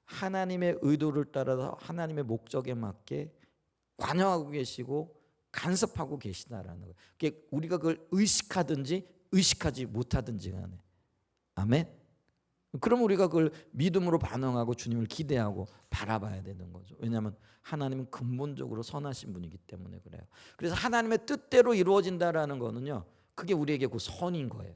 하나님의 의도를 따라서 하나님의 목적에 맞게 관여하고 계시고 간섭하고 계시다라는 거예요. 그게 우리가 그걸 의식하든지 의식하지 못하든지 간에 아멘. 그럼 우리가 그걸 믿음으로 반응하고 주님을 기대하고 바라봐야 되는 거죠. 왜냐하면 하나님은 근본적으로 선하신 분이기 때문에 그래요. 그래서 하나님의 뜻대로 이루어진다라는 거는요 그게 우리에게 그 선인 거예요.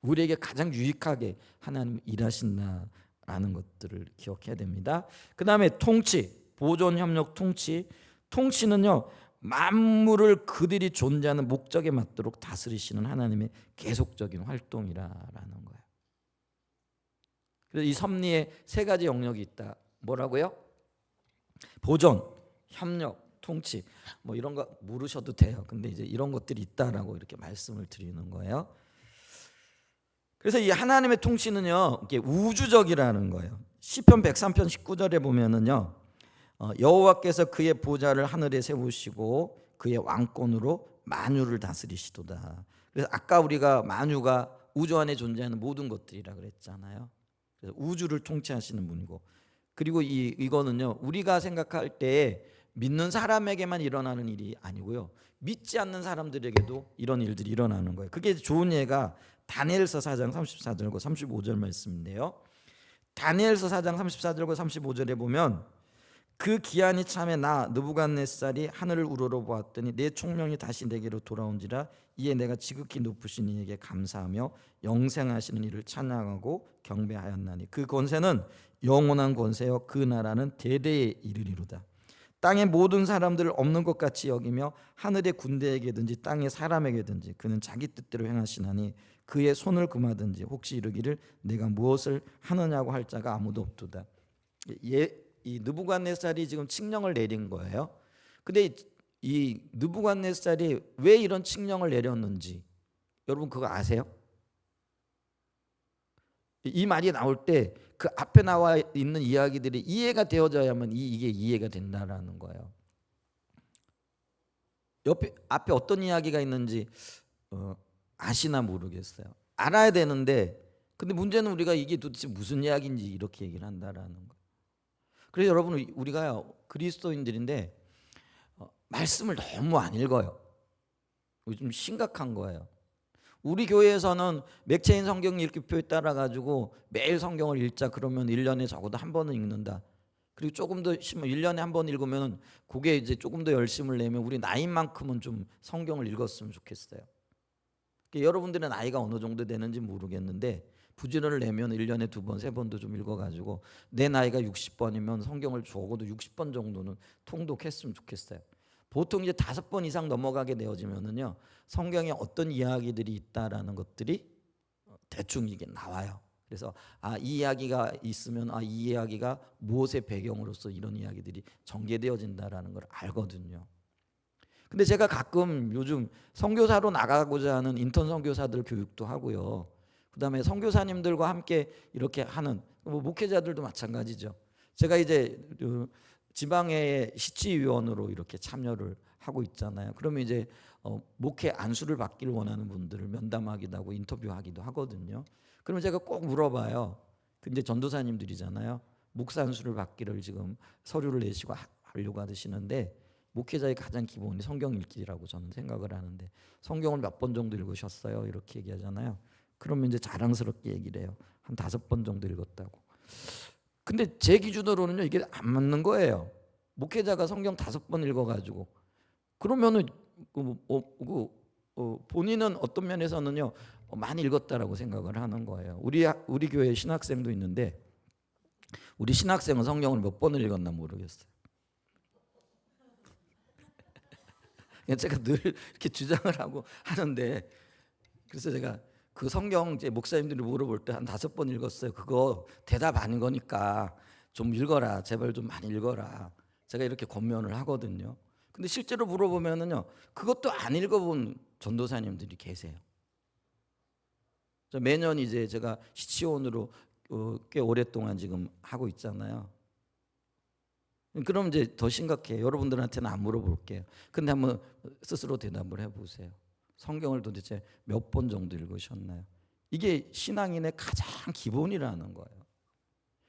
우리에게 가장 유익하게 하나님 일하신다라는 것들을 기억해야 됩니다. 그 다음에 통치, 보존, 협력, 통치. 통치는요 만물을 그들이 존재하는 목적에 맞도록 다스리시는 하나님의 계속적인 활동이라는 거예요. 그래서 이 섭리에 세 가지 영역이 있다. 뭐라고요? 보존, 협력, 통치. 뭐 이런 거 모르셔도 돼요. 근데 이제 이런 것들이 있다라고 이렇게 말씀을 드리는 거예요. 그래서 이 하나님의 통치는요, 이게 우주적이라는 거예요. 시편 103편 19절에 보면은요, 여호와께서 그의 보좌를 하늘에 세우시고 그의 왕권으로 만유를 다스리시도다. 그래서 아까 우리가 만유가 우주 안에 존재하는 모든 것들이라 그랬잖아요. 그래서 우주를 통치하시는 분이고, 그리고 이거는요 우리가 생각할 때 믿는 사람에게만 일어나는 일이 아니고요 믿지 않는 사람들에게도 이런 일들이 일어나는 거예요. 그게 좋은 예가 다니엘서 4장 34절과 35절 말씀인데요. 다니엘서 4장 34절과 35절에 보면 그 기한이 참에 나 느부갓네살이 하늘을 우러러보았더니 내 총명이 다시 내게로 돌아온지라 이에 내가 지극히 높으신 이에게 감사하며 영생하시는 이를 찬양하고 경배하였나니 그 권세는 영원한 권세요 그 나라는 대대에 이르리로다. 땅의 모든 사람들을 없는 것 같이 여기며 하늘의 군대에게든지 땅의 사람에게든지 그는 자기 뜻대로 행하시나니 그의 손을 금하든지 혹시 이르기를 내가 무엇을 하느냐고 할 자가 아무도 없도다. 이 느부갓네살이 지금 칙령을 내린 거예요. 근데 이 느부갓네살이 왜 이런 칙령을 내렸는지 여러분 그거 아세요? 이 말이 나올 때 그 앞에 나와 있는 이야기들이 이해가 되어져야만 이게 이해가 된다라는 거예요. 앞에 어떤 이야기가 있는지 아시나 모르겠어요. 알아야 되는데 근데 문제는 우리가 이게 도대체 무슨 이야기인지 이렇게 얘기를 한다라는 거예요. 그래서 여러분 우리가 그리스도인들인데 말씀을 너무 안 읽어요. 좀 심각한 거예요. 우리 교회에서는 맥체인 성경 읽기표에 따라 가지고 매일 성경을 읽자 그러면 1년에 적어도 한 번은 읽는다. 그리고 조금 더 1년에 한 번 읽으면 그게 이제 조금 더 열심을 내면 우리 나이만큼은 좀 성경을 읽었으면 좋겠어요. 여러분들의 나이가 어느 정도 되는지 모르겠는데 부지런을 내면 1년에 2번, 3번도 좀 읽어가지고 내 나이가 60번이면 성경을 적어도 60번 정도는 통독했으면 좋겠어요. 보통 이제 5번 이상 넘어가게 되어지면은요 성경에 어떤 이야기들이 있다라는 것들이 대충 이게 나와요. 그래서 이 이야기가 있으면 이 이야기가 무엇의 배경으로서 이런 이야기들이 전개되어진다라는 걸 알거든요. 근데 제가 가끔 요즘 선교사로 나가고자 하는 인턴 선교사들 교육도 하고요. 그다음에 선교사님들과 함께 이렇게 하는 목회자들도 마찬가지죠. 제가 이제 지방의 시치위원으로 이렇게 참여를 하고 있잖아요. 그러면 이제 목회 안수를 받기를 원하는 분들을 면담하기도 하고 인터뷰하기도 하거든요. 그러면 제가 꼭 물어봐요. 근데 전도사님들이잖아요. 목사 안수를 받기를 지금 서류를 내시고 하려고 하시는데 목회자의 가장 기본이 성경 읽기라고 저는 생각을 하는데 성경을 몇 번 정도 읽으셨어요? 이렇게 얘기하잖아요. 그러면 이제 자랑스럽게 얘기를 해요. 한 5번 정도 읽었다고. 근데 제 기준으로는요 이게 안 맞는 거예요. 목회자가 성경 5번 읽어가지고 그러면은 본인은 어떤 면에서는요 많이 읽었다라고 생각을 하는 거예요. 우리 교회 신학생도 있는데 우리 신학생은 성경을 몇 번을 읽었나 모르겠어요. 제가 늘 이렇게 주장을 하고 하는데 그래서 제가 그 성경 이제 목사님들이 물어볼 때 한 5번 읽었어요. 그거 대답 아닌 거니까 좀 읽어라. 제발 좀 많이 읽어라. 제가 이렇게 권면을 하거든요. 근데 실제로 물어보면은요 그것도 안 읽어본 전도사님들이 계세요. 매년 이제 제가 시치원으로 꽤 오랫동안 지금 하고 있잖아요. 그럼 이제 더 심각해요. 여러분들한테는 안 물어볼게요. 근데 한번 스스로 대답을 해보세요. 성경을 도대체 몇 번 정도 읽으셨나요? 이게 신앙인의 가장 기본이라는 거예요.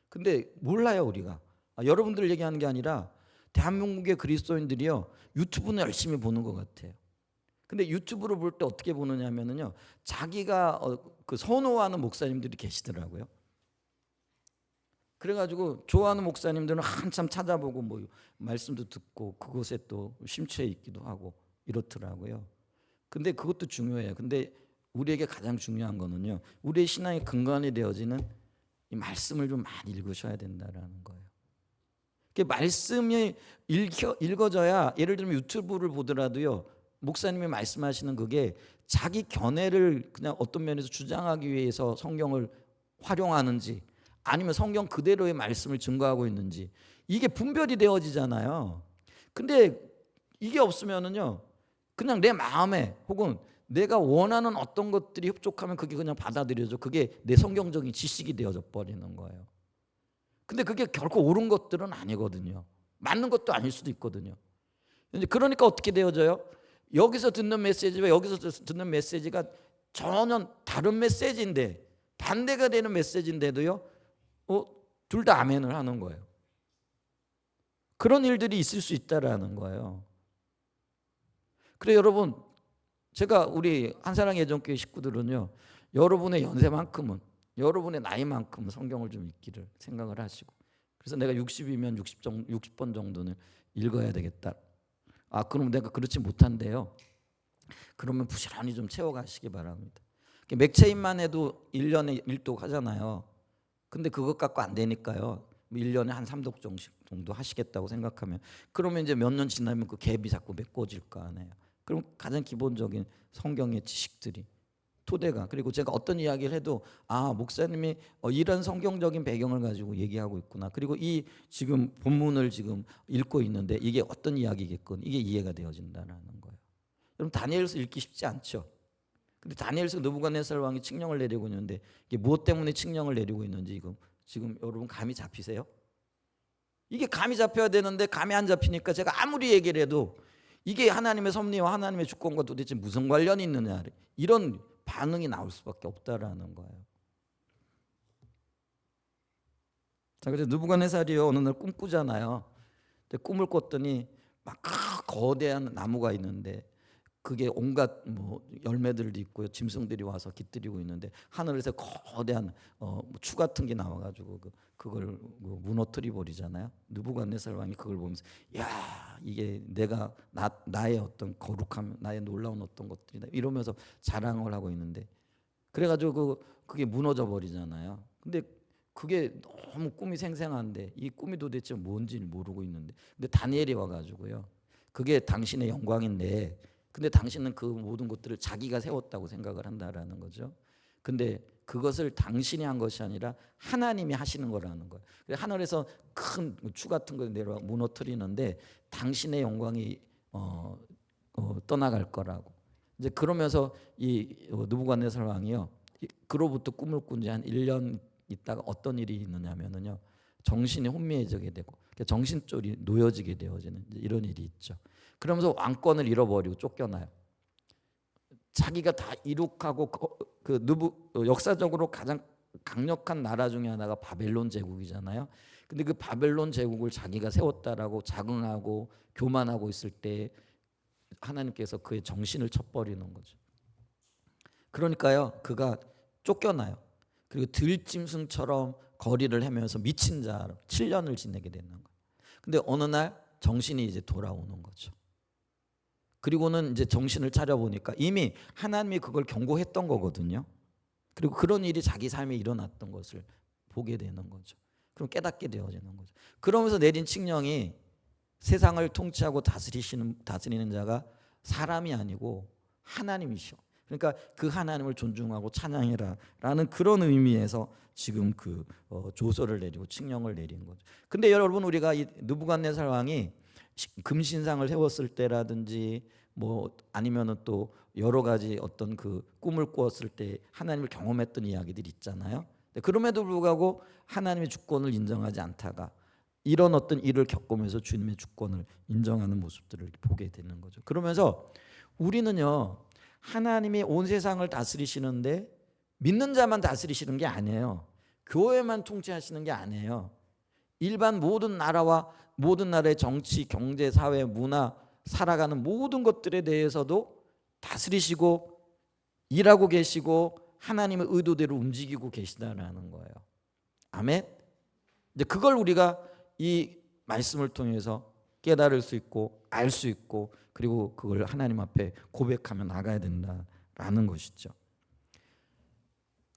근데 몰라요 우리가. 여러분들 얘기하는 게 아니라 대한민국의 그리스도인들이요 유튜브는 열심히 보는 것 같아요. 근데 유튜브로 볼 때 어떻게 보느냐 하면은요 자기가 그 선호하는 목사님들이 계시더라고요. 그래가지고 좋아하는 목사님들은 한참 찾아보고 뭐 말씀도 듣고 그곳에 또 심취해 있기도 하고 이렇더라고요. 근데 그것도 중요해요. 근데 우리에게 가장 중요한 거는요 우리의 신앙의 근간이 되어지는 이 말씀을 좀 많이 읽으셔야 된다라는 거예요. 말씀이 읽어져야 예를 들면 유튜브를 보더라도요 목사님이 말씀하시는 그게 자기 견해를 그냥 어떤 면에서 주장하기 위해서 성경을 활용하는지 아니면 성경 그대로의 말씀을 증거하고 있는지 이게 분별이 되어지잖아요. 근데 이게 없으면은요 그냥 내 마음에 혹은 내가 원하는 어떤 것들이 흡족하면 그게 그냥 받아들여져. 그게 내 성경적인 지식이 되어져 버리는 거예요. 근데 그게 결코 옳은 것들은 아니거든요. 맞는 것도 아닐 수도 있거든요. 그러니까 어떻게 되어져요? 여기서 듣는 메시지와 여기서 듣는 메시지가 전혀 다른 메시지인데 반대가 되는 메시지인데도요 둘 다 아멘을 하는 거예요. 그런 일들이 있을 수 있다라는 거예요. 그래 여러분 제가 우리 한사랑 예전교회 식구들은요 여러분의 연세만큼은 여러분의 나이만큼은 성경을 좀 읽기를 생각을 하시고 그래서 내가 60이면 60번 정도는 읽어야 되겠다. 그럼 내가 그렇지 못한데요. 그러면 부지런히 좀 채워가시기 바랍니다. 맥체인만 해도 1년에 1독 하잖아요. 근데 그것 갖고 안 되니까요. 1년에 한 3독 정도 하시겠다고 생각하면 그러면 이제 몇 년 지나면 그 갭이 자꾸 메꿔질 거 아니에요. 그럼 가장 기본적인 성경의 지식들이 토대가 그리고 제가 어떤 이야기를 해도 목사님이 이런 성경적인 배경을 가지고 얘기하고 있구나. 그리고 이 지금 본문을 지금 읽고 있는데 이게 어떤 이야기겠건 이게 이해가 되어진다는 거예요. 여러분 다니엘서 읽기 쉽지 않죠. 근데 다니엘서 느부갓네살 왕이 칙령을 내리고 있는데 이게 무엇 때문에 칙령을 내리고 있는지 지금 여러분 감이 잡히세요? 이게 감이 잡혀야 되는데 감이 안 잡히니까 제가 아무리 얘기를 해도 이게 하나님의 섭리와 하나님의 주권과 도대체 무슨 관련이 있느냐 이런 반응이 나올 수밖에 없다라는 거예요. 자, 그래서 느부갓네살이요 어느 날 꿈꾸잖아요. 근데 꿈을 꿨더니 막 거대한 나무가 있는데 그게 온갖 뭐 열매들도 있고요, 짐승들이 와서 깃들이고 있는데 하늘에서 거대한 추 같은 게 나와가지고 그걸 무너뜨려 버리잖아요. 느부갓네살 왕이 그걸 보면서 야, 이게 내가 나의 어떤 거룩함, 나의 놀라운 어떤 것들이다 이러면서 자랑을 하고 있는데, 그래가지고 그게 무너져 버리잖아요. 근데 그게 너무 꿈이 생생한데 이 꿈이 도대체 뭔지 모르고 있는데, 근데 다니엘이 와가지고요, 그게 당신의 영광인데 근데 당신은 그 모든 것들을 자기가 세웠다고 생각을 한다라는 거죠. 근데 그것을 당신이 한 것이 아니라 하나님이 하시는 거라는 거예요. 그래서 하늘에서 큰 추 같은 걸 내려와 무너뜨리는데 당신의 영광이 떠나갈 거라고. 이제 그러면서 이 느부갓네살 왕이요, 그로부터 꿈을 꾼 지 한 1년 있다가 어떤 일이 있느냐면요, 정신이 혼미해지게 되고 정신줄이 놓여지게 되어지는 이런 일이 있죠. 그러면서 왕권을 잃어버리고 쫓겨나요. 자기가 다 이룩하고 역사적으로 가장 강력한 나라 중에 하나가 바벨론 제국이잖아요. 근데 그 바벨론 제국을 자기가 세웠다라고 자긍하고 교만하고 있을 때 하나님께서 그의 정신을 쳐버리는 거죠. 그러니까요, 그가 쫓겨나요. 그리고 들짐승처럼 거리를 헤매면서 미친 자로 7년을 지내게 되는 거예요. 근데 어느 날 정신이 이제 돌아오는 거죠. 그리고는 이제 정신을 차려보니까 이미 하나님이 그걸 경고했던 거거든요. 그리고 그런 일이 자기 삶에 일어났던 것을 보게 되는 거죠. 그럼 깨닫게 되어지는 거죠. 그러면서 내린 칙령이 세상을 통치하고 다스리는 자가 사람이 아니고 하나님이셔. 그러니까 그 하나님을 존중하고 찬양해라라는 그런 의미에서 지금 그 조서를 내리고 칙령을 내린 거죠. 근데 여러분, 우리가 이 느부갓네살 왕이 금신상을 세웠을 때라든지 뭐 아니면은 또 여러 가지 어떤 그 꿈을 꾸었을 때 하나님을 경험했던 이야기들이 있잖아요. 그럼에도 불구하고 하나님의 주권을 인정하지 않다가 이런 어떤 일을 겪으면서 주님의 주권을 인정하는 모습들을 보게 되는 거죠. 그러면서 우리는요, 하나님이 온 세상을 다스리시는데 믿는 자만 다스리시는 게 아니에요. 교회만 통치하시는 게 아니에요. 일반 모든 나라와 모든 나라의 정치, 경제, 사회, 문화, 살아가는 모든 것들에 대해서도 다스리시고 일하고 계시고 하나님의 의도대로 움직이고 계시다라는 거예요. 아멘. 이제 그걸 우리가 이 말씀을 통해서 깨달을 수 있고 알 수 있고 그리고 그걸 하나님 앞에 고백하며 나가야 된다라는 것이죠.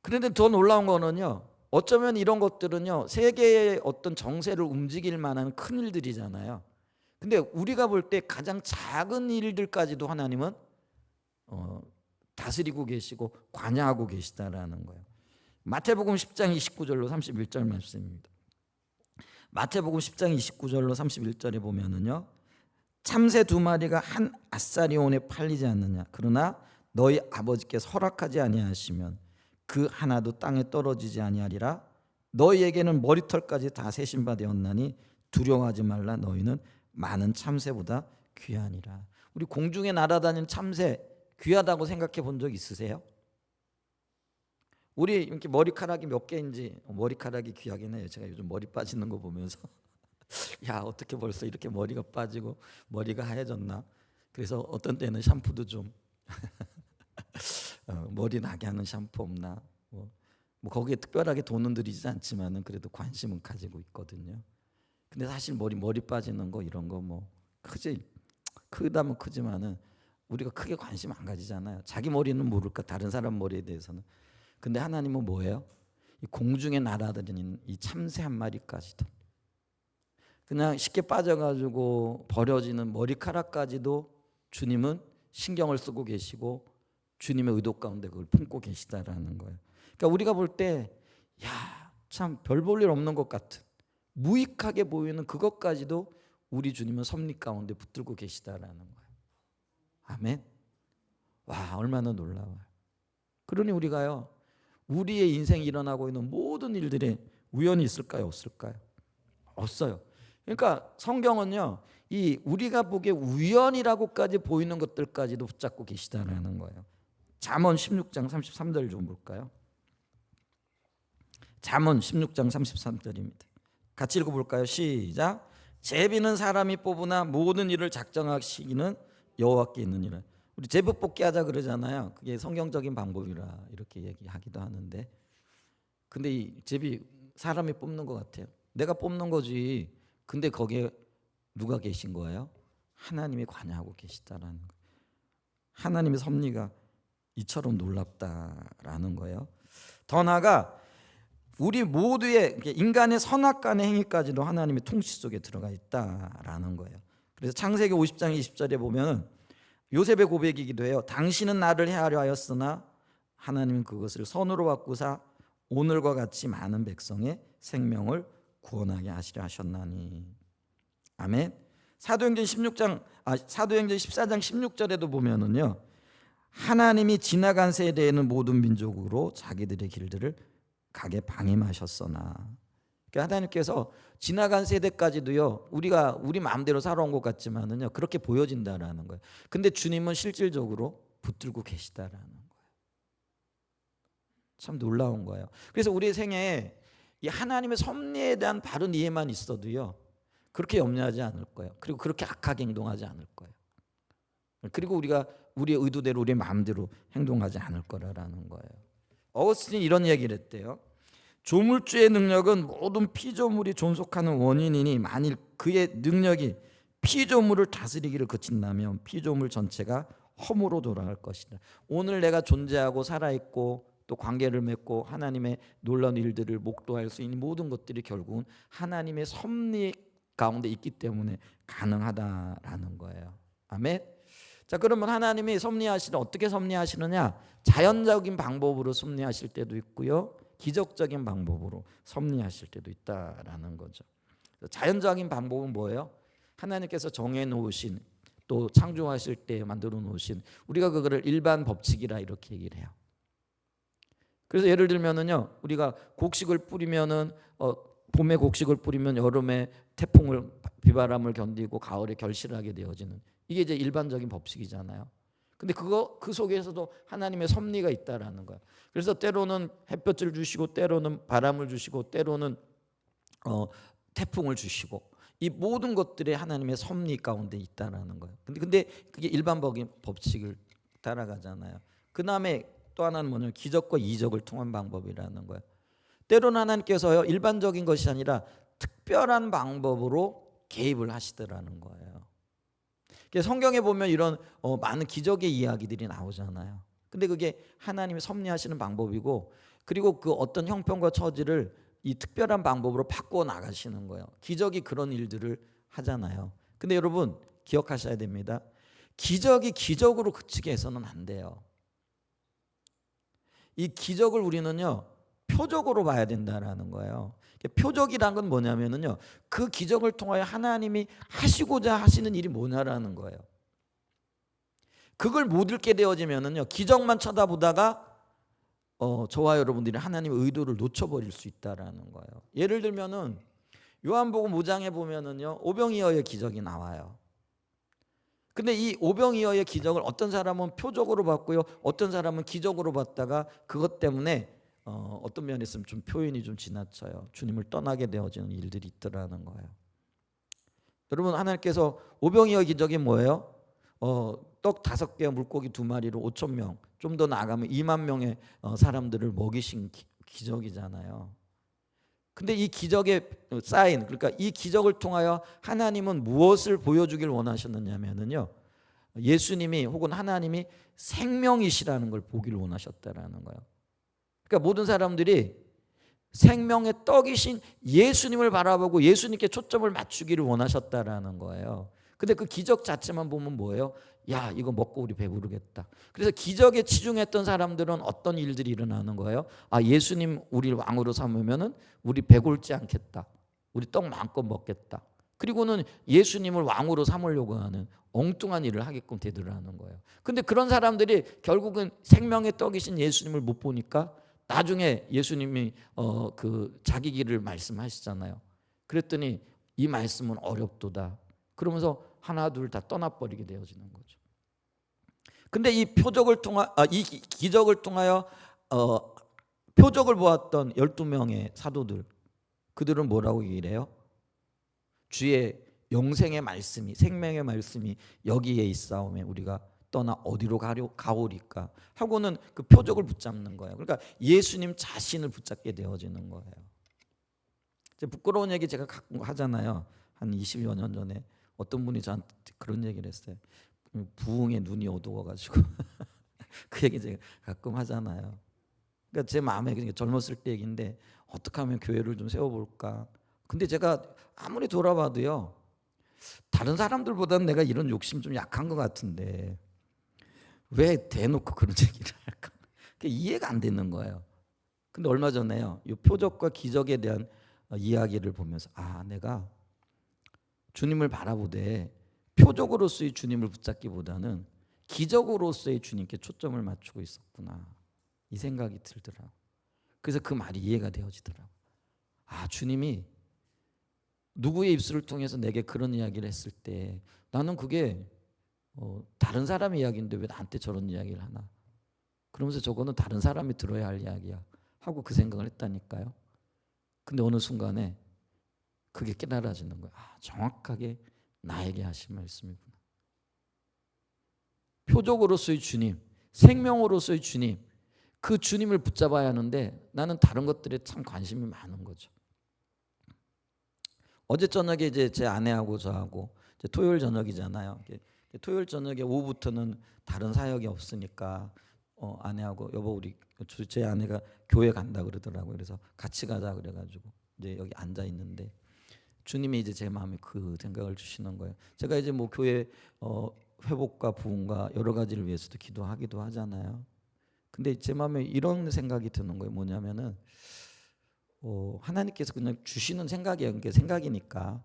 그런데 더 놀라운 거는요, 어쩌면 이런 것들은요 세계의 어떤 정세를 움직일 만한 큰 일들이잖아요. 근데 우리가 볼 때 가장 작은 일들까지도 하나님은 다스리고 계시고 관여하고 계시다라는 거예요. 마태복음 10장 29절로 31절 말씀입니다. 마태복음 10장 29절로 31절에 보면은요, 참새 2마리가 한 아사리온에 팔리지 않느냐, 그러나 너희 아버지께서 허락하지 아니하시면 그 하나도 땅에 떨어지지 아니하리라. 너희에게는 머리털까지 다 세신 바 되었나니 두려워하지 말라. 너희는 많은 참새보다 귀하니라. 우리 공중에 날아다니는 참새 귀하다고 생각해 본 적 있으세요? 우리 이렇게 머리카락이 몇 개인지, 머리카락이 귀하긴 해요. 제가 요즘 머리 빠지는 거 보면서 야, 어떻게 벌써 이렇게 머리가 빠지고 머리가 하얘졌나. 그래서 어떤 때는 샴푸도 좀 머리 나게 하는 샴푸 없나, 뭐 거기에 특별하게 돈은 들이지 않지만은 그래도 관심은 가지고 있거든요. 근데 사실 머리 빠지는 거 이런 거 뭐 크다면 크지만은 우리가 크게 관심 안 가지잖아요. 자기 머리는 모를까, 다른 사람 머리에 대해서는. 근데 하나님은 뭐예요? 이 공중에 날아다니는 이 참새 한 마리까지도 그냥 쉽게 빠져가지고 버려지는 머리카락까지도 주님은 신경을 쓰고 계시고 주님의 의도 가운데 그걸 품고 계시다라는 거예요. 그러니까 우리가 볼 때 야, 참 별 볼 일 없는 것 같은 무익하게 보이는 그것까지도 우리 주님은 섭리 가운데 붙들고 계시다라는 거예요. 아멘. 와, 얼마나 놀라워요. 그러니 우리가요, 우리의 인생에 일어나고 있는 모든 일들에 우연이 있을까요? 없을까요? 없어요. 그러니까 성경은요, 이 우리가 보기에 우연이라고까지 보이는 것들까지도 붙잡고 계시다라는 거예요. 잠언 16장 33절 좀 볼까요? 잠언 16장 33절입니다. 같이 읽어볼까요? 시작. 제비는 사람이 뽑으나 모든 일을 작정하시기는 여호와께 있느니라. 우리 제비 뽑기 하자 그러잖아요. 그게 성경적인 방법이라 이렇게 얘기하기도 하는데, 근데 이 제비 사람이 뽑는 것 같아요. 내가 뽑는 거지. 근데 거기에 누가 계신 거예요? 하나님이 관여하고 계시다라는 거예요. 하나님의 섭리가 이처럼 놀랍다라는 거예요. 더 나아가 우리 모두의 인간의 선악간의 행위까지도 하나님의 통치 속에 들어가 있다라는 거예요. 그래서 창세기 50장 20절에 보면 요셉의 고백이기도 해요. 당신은 나를 해하려 하였으나 하나님은 그것을 선으로 바꾸사 오늘과 같이 많은 백성의 생명을 구원하게 하시려 하셨나니. 아멘. 사도행전 14장 16절에도 보면은요, 하나님이 지나간 세대에는 모든 민족으로 자기들의 길들을 가게 방임하셨으나. 그러니까 하나님께서 지나간 세대까지도요, 우리가 우리 마음대로 살아온 것 같지만은요, 그렇게 보여진다라는 거예요. 근데 주님은 실질적으로 붙들고 계시다라는 거예요. 참 놀라운 거예요. 그래서 우리 생애에 이 하나님의 섭리에 대한 바른 이해만 있어도요, 그렇게 염려하지 않을 거예요. 그리고 그렇게 악하게 행동하지 않을 거예요. 그리고 우리가 우리의 의도대로 우리의 마음대로 행동하지 않을 거라는 거예요. 어거스틴이 이런 얘기를 했대요. 조물주의 능력은 모든 피조물이 존속하는 원인이니 만일 그의 능력이 피조물을 다스리기를 그친다면 피조물 전체가 허무로 돌아갈 것이다. 오늘 내가 존재하고 살아있고 또 관계를 맺고 하나님의 놀라운 일들을 목도할 수 있는 모든 것들이 결국은 하나님의 섭리 가운데 있기 때문에 가능하다라는 거예요. 아멘. 자, 그러면 하나님이 섭리하시는 어떻게 섭리하시느냐? 자연적인 방법으로 섭리하실 때도 있고요, 기적적인 방법으로 섭리하실 때도 있다라는 거죠. 자연적인 방법은 뭐예요? 하나님께서 정해 놓으신, 또 창조하실 때 만들어 놓으신, 우리가 그거를 일반 법칙이라 이렇게 얘기를 해요. 그래서 예를 들면은요, 우리가 곡식을 뿌리면은 봄에 곡식을 뿌리면 여름에 태풍을 비바람을 견디고 가을에 결실하게 되어지는, 이게 이제 일반적인 법칙이잖아요. 근데 그 속에서도 하나님의 섭리가 있다라는 거예요. 그래서 때로는 햇볕을 주시고 때로는 바람을 주시고 때로는 태풍을 주시고, 이 모든 것들이 하나님의 섭리 가운데 있다라는 거예요. 근데 그게 일반적인 법칙을 따라가잖아요. 그 다음에 또 하나는 뭐냐면 기적과 이적을 통한 방법이라는 거예요. 때로는 하나님께서요, 일반적인 것이 아니라 특별한 방법으로 개입을 하시더라는 거예요. 성경에 보면 이런 많은 기적의 이야기들이 나오잖아요. 근데 그게 하나님이 섭리하시는 방법이고, 그리고 그 어떤 형편과 처지를 이 특별한 방법으로 바꿔 나가시는 거예요. 기적이 그런 일들을 하잖아요. 근데 여러분 기억하셔야 됩니다. 기적이 기적으로 그치게 해서는 안 돼요. 이 기적을 우리는요, 표적으로 봐야 된다라는 거예요. 표적이란 건 뭐냐면요, 그 기적을 통하여 하나님이 하시고자 하시는 일이 뭐냐라는 거예요. 그걸 못 읽게 되어지면은요, 기적만 쳐다보다가 저와 여러분들이 하나님의 의도를 놓쳐버릴 수 있다라는 거예요. 예를 들면은 요한복음 5장에 보면은요, 오병이어의 기적이 나와요. 근데 이 오병이어의 기적을 어떤 사람은 표적으로 봤고요, 어떤 사람은 기적으로 봤다가 그것 때문에 어떤 면에 있으면 좀 표현이 좀 지나쳐요. 주님을 떠나게 되어지는 일들이 있더라는 거예요. 여러분, 하나님께서 오병이어 기적이 뭐예요? 떡 5개 물고기 2마리로 5,000명, 좀 더 나가면 2만 명의 사람들을 먹이신 기적이잖아요. 근데 이 기적의 사인, 그러니까 이 기적을 통하여 하나님은 무엇을 보여주길 원하셨느냐면요, 예수님이 혹은 하나님이 생명이시라는 걸 보기를 원하셨다라는 거예요. 그러니까 모든 사람들이 생명의 떡이신 예수님을 바라보고 예수님께 초점을 맞추기를 원하셨다라는 거예요. 근데 그 기적 자체만 보면 뭐예요? 야, 이거 먹고 우리 배부르겠다. 그래서 기적에 치중했던 사람들은 어떤 일들이 일어나는 거예요? 아, 예수님 우리를 왕으로 삼으면은 우리 배골지 않겠다. 우리 떡 마음껏 먹겠다. 그리고는 예수님을 왕으로 삼으려고 하는 엉뚱한 일을 하게끔 되더라는 거예요. 근데 그런 사람들이 결국은 생명의 떡이신 예수님을 못 보니까 나중에 예수님이 그 자기 길을 말씀하시잖아요. 그랬더니 이 말씀은 어렵도다. 그러면서 하나 둘 다 떠나버리게 되어지는 거죠. 근데 이 기적을 통하여 표적을 보았던 12명의 사도들, 그들은 뭐라고 얘기를 해요? 주의 영생의 말씀이, 생명의 말씀이 여기에 있사오매 우리가 떠나 어디로 가오리까 하고는 그 표적을 붙잡는 거예요. 그러니까 예수님 자신을 붙잡게 되어지는 거예요. 이제 부끄러운 얘기 제가 가끔 하잖아요. 한 20여 년 전에 어떤 분이 저한테 그런 얘기를 했어요. 부흥에 눈이 어두워가지고 그 얘기 제가 가끔 하잖아요. 그러니까 제 마음에 그러니까 젊었을 때 얘기인데 어떻게 하면 교회를 좀 세워볼까. 근데 제가 아무리 돌아봐도요, 다른 사람들보다는 내가 이런 욕심 좀 약한 것 같은데 왜 대놓고 그런 얘기를 할까? 그게 이해가 안 되는 거예요. 근데 얼마 전에요, 이 표적과 기적에 대한 이야기를 보면서 내가 주님을 바라보되 표적으로서의 주님을 붙잡기보다는 기적으로서의 주님께 초점을 맞추고 있었구나, 이 생각이 들더라고요. 그래서 그 말이 이해가 되어지더라고요. 주님이 누구의 입술을 통해서 내게 그런 이야기를 했을 때 나는 그게 다른 사람의 이야기인데 왜 나한테 저런 이야기를 하나, 그러면서 저거는 다른 사람이 들어야 할 이야기야 하고 그 생각을 했다니까요. 근데 어느 순간에 그게 깨달아지는 거야. 정확하게 나에게 하신 말씀이구나. 표적으로서의 주님, 생명으로서의 주님, 그 주님을 붙잡아야 하는데 나는 다른 것들에 참 관심이 많은 거죠. 어제 저녁에 이제 제 아내하고 저하고 이제 토요일 저녁이잖아요. 토요일 저녁에 오후부터는 다른 사역이 없으니까 아내하고 여보 우리 제 아내가 교회 간다 그러더라고요. 그래서 같이 가자 그래가지고 이제 여기 앉아 있는데 주님이 이제 제 마음에 그 생각을 주시는 거예요. 제가 이제 뭐 교회 회복과 부흥과 여러 가지를 위해서도 기도하기도 하잖아요. 근데 제 마음에 이런 생각이 드는 거예요. 뭐냐면은 하나님께서 그냥 주시는 생각이에요. 그게 생각이니까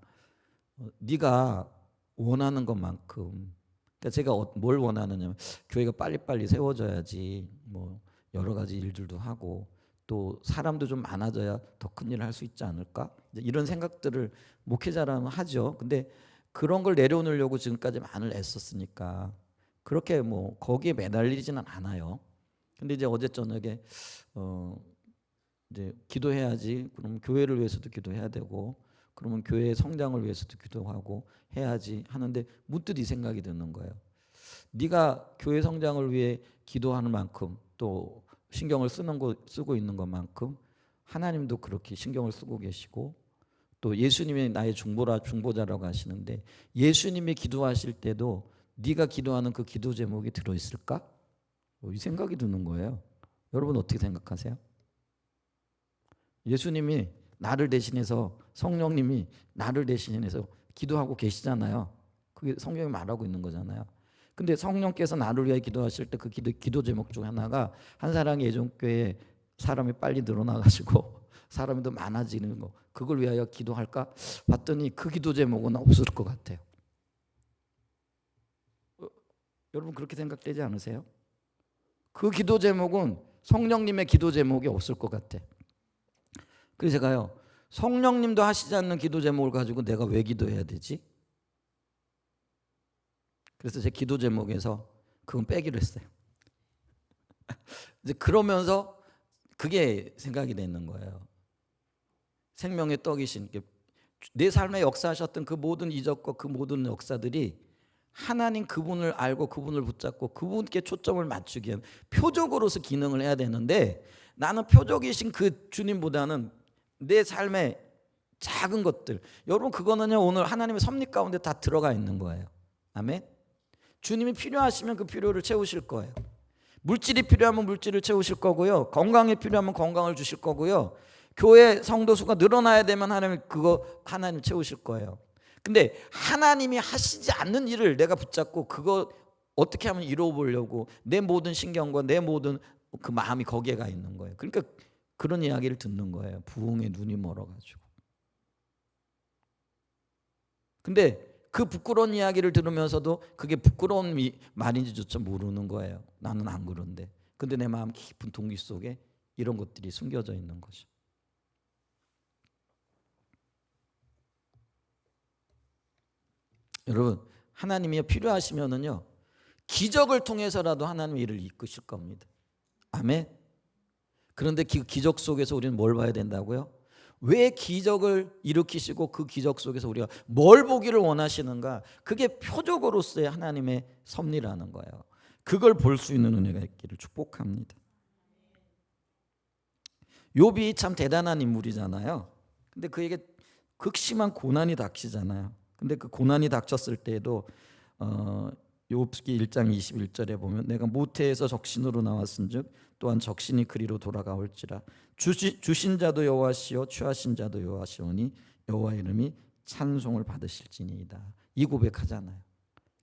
네가 원하는 것만큼, 그러니까 제가 뭘 원하느냐면 교회가 빨리빨리 세워져야지 뭐 여러 가지 일들도 하고 또 사람도 좀 많아져야 더 큰 일을 할 수 있지 않을까, 이런 생각들을 목회자라면 하죠. 근데 그런 걸 내려놓으려고 지금까지 많이 애썼으니까 그렇게 뭐 거기에 매달리지는 않아요. 근데 이제 어제 저녁에 이제 기도해야지. 그럼 교회를 위해서도 기도해야 되고, 그러면 교회의 성장을 위해서도 기도하고 해야지 하는데 문득 이 생각이 드는 거예요. 네가 교회 성장을 위해 기도하는 만큼 또 신경을 쓰고 있는 것만큼 하나님도 그렇게 신경을 쓰고 계시고, 또 예수님이 나의 중보자라고 하시는데 예수님이 기도하실 때도 네가 기도하는 그 기도 제목이 들어있을까? 이 생각이 드는 거예요. 여러분 어떻게 생각하세요? 예수님이 나를 대신해서, 성령님이 나를 대신해서 기도하고 계시잖아요. 그게 성경이 말하고 있는 거잖아요. 근데 성령께서 나를 위해 기도하실 때 그 기도 제목 중 하나가 한사랑의 예전교회 사람이 빨리 늘어나가지고 사람이 더 많아지는 거, 그걸 위하여 기도할까 봤더니 그 기도 제목은 없을 것 같아요. 여러분 그렇게 생각되지 않으세요? 그 기도 제목은 성령님의 기도 제목이 없을 것 같아. 그래서 제가요, 성령님도 하시지 않는 기도 제목을 가지고 내가 왜 기도해야 되지? 그래서 제 기도 제목에서 그건 빼기로 했어요. 이제 그러면서 그게 생각이 되는 거예요. 생명의 떡이신 내 삶에 역사하셨던 그 모든 이적과 그 모든 역사들이 하나님 그분을 알고 그분을 붙잡고 그분께 초점을 맞추기 위한 표적으로서 기능을 해야 되는데, 나는 표적이신 그 주님보다는 내 삶의 작은 것들, 여러분 그거는요 오늘 하나님의 섭리 가운데 다 들어가 있는 거예요. 아멘. 주님이 필요하시면 그 필요를 채우실 거예요. 물질이 필요하면 물질을 채우실 거고요, 건강이 필요하면 건강을 주실 거고요, 교회 성도 수가 늘어나야 되면 하나님 채우실 거예요. 근데 하나님이 하시지 않는 일을 내가 붙잡고 그거 어떻게 하면 이루어 보려고 내 모든 신경과 내 모든 그 마음이 거기에 가 있는 거예요. 그러니까 그런 이야기를 듣는 거예요. 부흥에 눈이 멀어가지고. 근데 그 부끄러운 이야기를 들으면서도 그게 부끄러운 말인지조차 모르는 거예요. 나는 안 그런데. 근데 내 마음 깊은 동기 속에 이런 것들이 숨겨져 있는 거죠. 여러분 하나님이 필요하시면은요 기적을 통해서라도 하나님의 일을 이끄실 겁니다. 아멘. 그런데 그 기적 속에서 우리는 뭘 봐야 된다고요? 왜 기적을 일으키시고 그 기적 속에서 우리가 뭘 보기를 원하시는가? 그게 표적으로서의 하나님의 섭리라는 거예요. 그걸 볼 수 있는 은혜가 있기를 축복합니다. 욥이 참 대단한 인물이잖아요. 근데 그에게 극심한 고난이 닥치잖아요. 근데 그 고난이 닥쳤을 때에도 욥기 1장 21절에 보면 내가 모태에서 적신으로 나왔은즉 또한 적신이 그리로 돌아가올지라 주신 자도 여호와시요 취하신 자도 여호와시오니 여호와 이름이 찬송을 받으실지니이다. 이 고백하잖아요.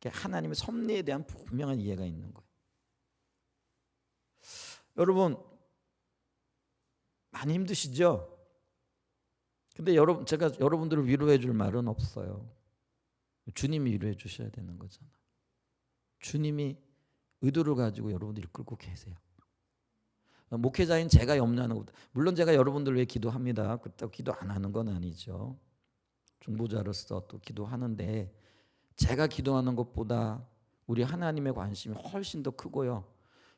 하나님의 섭리에 대한 분명한 이해가 있는 거예요. 여러분 많이 힘드시죠? 근데 제가 여러분들을 위로해 줄 말은 없어요. 주님이 위로해 주셔야 되는 거잖아요. 주님이 의도를 가지고 여러분들 이끌고 계세요. 목회자인 제가 염려하는 것보다, 물론 제가 여러분들 위해 기도합니다. 그렇다고 기도 안 하는 건 아니죠. 중보자로서 또 기도하는데 제가 기도하는 것보다 우리 하나님의 관심이 훨씬 더 크고요.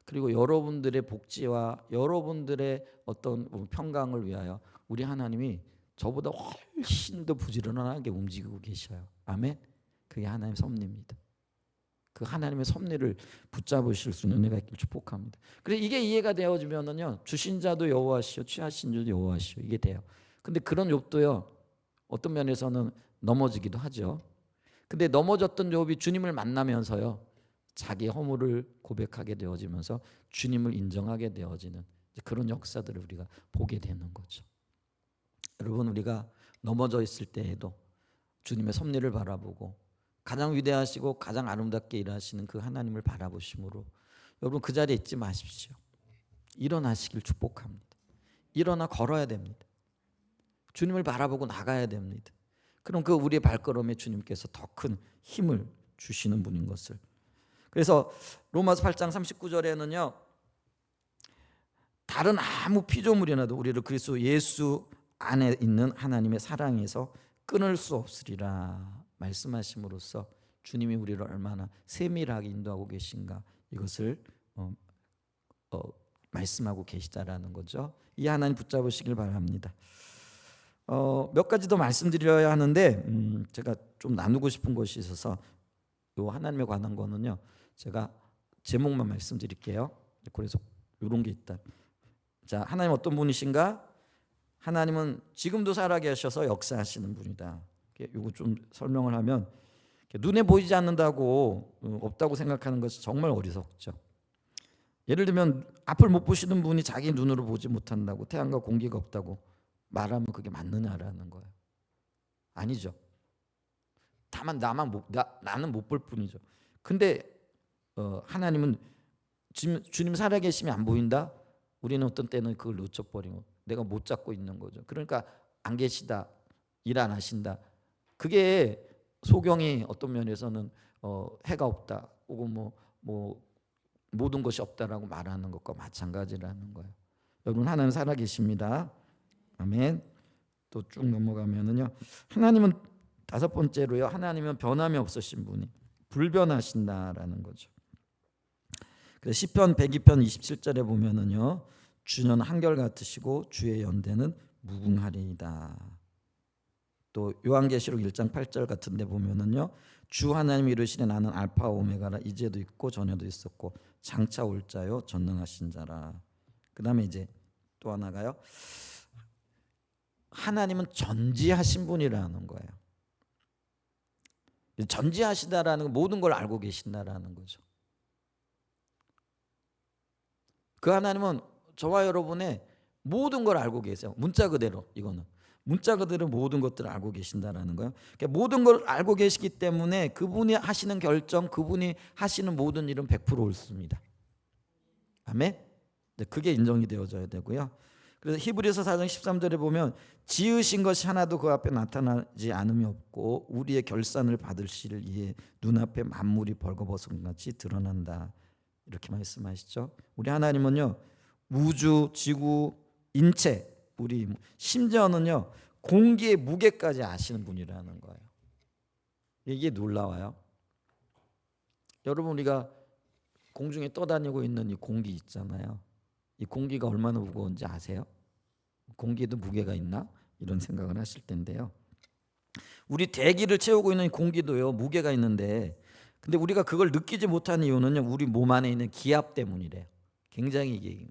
그리고 여러분들의 복지와 여러분들의 어떤 평강을 위하여 우리 하나님이 저보다 훨씬 더 부지런하게 움직이고 계셔요. 아멘. 그게 하나님의 섭리입니다. 그 하나님의 섭리를 붙잡으실 수 있는 은혜가 있길 축복합니다. 그래서 이게 이해가 되어지면은요, 주신 자도 여호와시요 취하신 자도 여호와시요 이게 돼요. 근데 그런 욥도요, 어떤 면에서는 넘어지기도 하죠. 근데 넘어졌던 욥이 주님을 만나면서요, 자기 허물을 고백하게 되어지면서 주님을 인정하게 되어지는 그런 역사들을 우리가 보게 되는 거죠. 여러분, 우리가 넘어져 있을 때에도 주님의 섭리를 바라보고 가장 위대하시고 가장 아름답게 일하시는 그 하나님을 바라보심으로 여러분 그 자리에 있지 마십시오. 일어나시길 축복합니다. 일어나 걸어야 됩니다. 주님을 바라보고 나가야 됩니다. 그럼 그 우리의 발걸음에 주님께서 더 큰 힘을 주시는 분인 것을. 그래서 로마서 8장 39절에는요. 다른 아무 피조물이라도 우리를 그리스도 예수 안에 있는 하나님의 사랑에서 끊을 수 없으리라 말씀하심으로써 주님이 우리를 얼마나 세밀하게 인도하고 계신가 이것을 말씀하고 계시다라는 거죠. 이 하나님 붙잡으시길 바랍니다. 몇 가지 더 말씀드려야 하는데 제가 좀 나누고 싶은 것이 있어서 이 하나님에 관한 거는요. 제가 제목만 말씀드릴게요. 그래서 이런 게 있다. 자, 하나님 어떤 분이신가? 하나님은 지금도 살아계셔서 역사하시는 분이다. 이거 좀 설명을 하면 눈에 보이지 않는다고 없다고 생각하는 것이 정말 어리석죠. 예를 들면 앞을 못 보시는 분이 자기 눈으로 보지 못한다고 태양과 공기가 없다고 말하면 그게 맞느냐라는 거예요. 아니죠. 다만 나는 못 볼 뿐이죠. 근데 하나님은 주님 살아계심이 안 보인다? 우리는 어떤 때는 그걸 놓쳐버리고 내가 못 잡고 있는 거죠. 그러니까 안 계시다, 일 안 하신다. 그게 소경이 어떤 면에서는 해가 없다, 혹은 뭐 모든 것이 없다라고 말하는 것과 마찬가지라는 거예요. 여러분 하나님 살아계십니다. 아멘. 또 쭉 넘어가면은요. 하나님은 다섯 번째로요. 하나님은 변함이 없으신 분이 불변하신다라는 거죠. 그래서 시편 102편 27절에 보면은요. 주는 한결 같으시고 주의 연대는 무궁하리이다. 또 요한계시록 1장 8절 같은 데 보면은요. 주 하나님이 이르시되 나는 알파 오메가라 이제도 있고 전에도 있었고 장차 올 자요 전능하신 자라. 그다음에 이제 또 하나가요. 하나님은 전지하신 분이라는 거예요. 전지하시다라는 건 모든 걸 알고 계신다라는 거죠. 그 하나님은 저와 여러분의 모든 걸 알고 계세요. 문자 그대로 이거는 문자 그대로 모든 것들을 알고 계신다라는 거예요. 그러니까 모든 걸 알고 계시기 때문에 그분이 하시는 결정, 그분이 하시는 모든 일은 100% 옳습니다. 아멘. 그게 인정이 되어져야 되고요. 그래서 히브리서 4장 13절에 보면 지으신 것이 하나도 그 앞에 나타나지 않음이 없고 우리의 결산을 받으실 이에 눈앞에 만물이 벌거벗은 같이 드러난다. 이렇게 말씀하시죠. 우리 하나님은요. 우주, 지구, 인체, 우리 심지어는요. 공기의 무게까지 아시는 분이라는 거예요. 이게 놀라워요. 여러분 우리가 공중에 떠다니고 있는 이 공기 있잖아요. 이 공기가 얼마나 무거운지 아세요? 공기에도 무게가 있나? 이런 생각을 하실 텐데요. 우리 대기를 채우고 있는 공기도요 무게가 있는데 근데 우리가 그걸 느끼지 못하는 이유는요, 우리 몸 안에 있는 기압 때문이래요. 굉장히 이게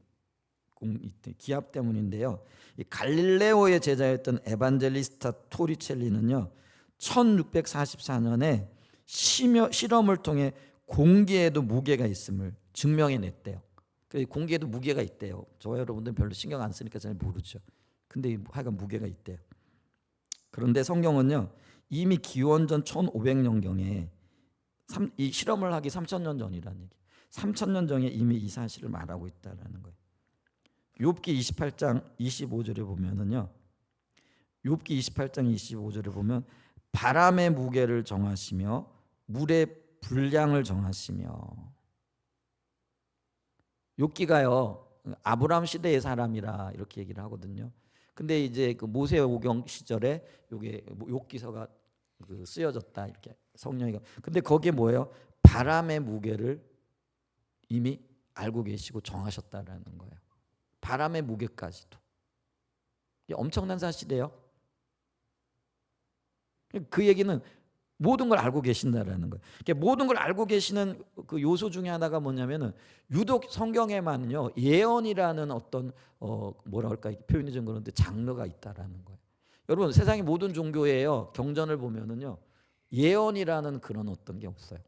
기압 때문인데요. 이 갈릴레오의 제자였던 에반젤리스타 토리첼리는요, 1644년에 실험을 통해 공기에도 무게가 있음을 증명해냈대요. 공기에도 무게가 있대요. 저와 여러분들은 별로 신경 안 쓰니까 잘 모르죠. 근데 하여간 무게가 있대요. 그런데 성경은요, 이미 기원전 1500년경에 이 실험을 하기 3000년 전이라는 얘기. 3000년 전에 이미 이 사실을 말하고 있다라는 거예요. 욥기 28장 25절에 보면은요. 욥기 28장 25절에 보면 바람의 무게를 정하시며 물의 분량을 정하시며. 욥기가요, 아브라함 시대의 사람이라 이렇게 얘기를 하거든요. 근데 이제 그 모세 오경 시절에 요게 욥기서가 쓰여졌다 이렇게 성령이가. 근데 거기에 뭐예요? 바람의 무게를 이미 알고 계시고 정하셨다라는 거예요. 바람의 무게까지도. 이게 엄청난 사실이에요. 그 얘기는 모든 걸 알고 계신다라는 거예요. 그러니까 모든 걸 알고 계시는 그 요소 중에 하나가 뭐냐면은 유독 성경에만요, 예언이라는 어떤 뭐라 할까 표현이 좀 그런데 장르가 있다라는 거예요. 여러분, 세상의 모든 종교에요, 경전을 보면은요, 예언이라는 그런 어떤 게 없어요.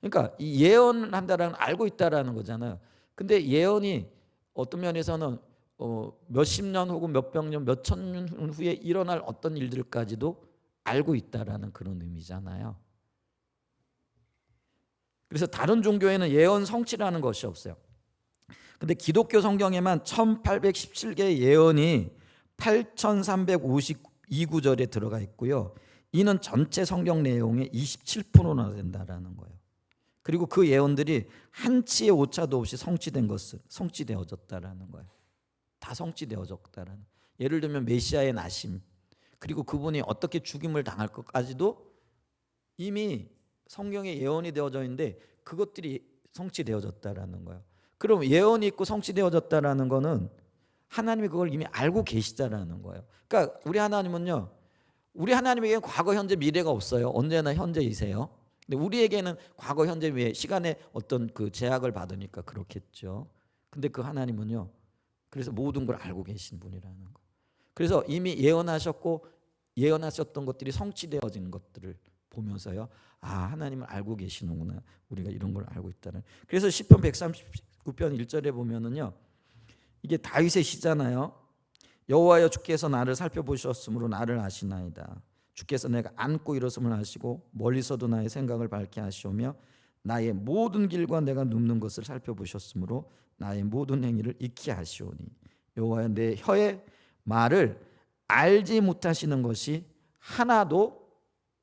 그러니까 이 예언한다라는 알고 있다라는 거잖아요. 근데 예언이 어떤 면에서는 몇십 년 혹은 몇백 년, 몇천 년 후에 일어날 어떤 일들까지도 알고 있다라는 그런 의미잖아요. 그래서 다른 종교에는 예언 성취라는 것이 없어요. 근데 기독교 성경에만 1817개의 예언이 8352구절에 들어가 있고요. 이는 전체 성경 내용의 27%나 된다라는 거예요. 그리고 그 예언들이 한치의 오차도 없이 성취되어졌다라는 거예요. 다 성취되어졌다라는. 예를 들면 메시아의 나심, 그리고 그분이 어떻게 죽임을 당할 것까지도 이미 성경에 예언이 되어져 있는데 그것들이 성취되어졌다라는 거예요. 그럼 예언이 있고 성취되어졌다라는 거는 하나님이 그걸 이미 알고 계시다라는 거예요. 그러니까 우리 하나님은요, 우리 하나님에게는 과거, 현재, 미래가 없어요. 언제나 현재이세요. 근데 우리에게는 과거, 현재, 미래, 시간의 어떤 그 제약을 받으니까 그렇겠죠. 근데 그 하나님은요, 그래서 모든 걸 알고 계신 분이라는 거. 그래서 이미 예언하셨던 것들이 성취되어진 것들을 보면서요, 아, 하나님을 알고 계시는구나. 우리가 이런 걸 알고 있다는. 그래서 시편 139편 1절에 보면은요, 이게 다윗의 시잖아요. 여호와여, 주께서 나를 살펴보셨으므로 나를 아시나이다. 주께서 내가 앉고 일어섬을 하시고 멀리서도 나의 생각을 밝게 하시오며 나의 모든 길과 내가 눕는 것을 살펴보셨으므로 나의 모든 행위를 익히 하시오니 여호와여, 내 혀의 말을 알지 못하시는 것이 하나도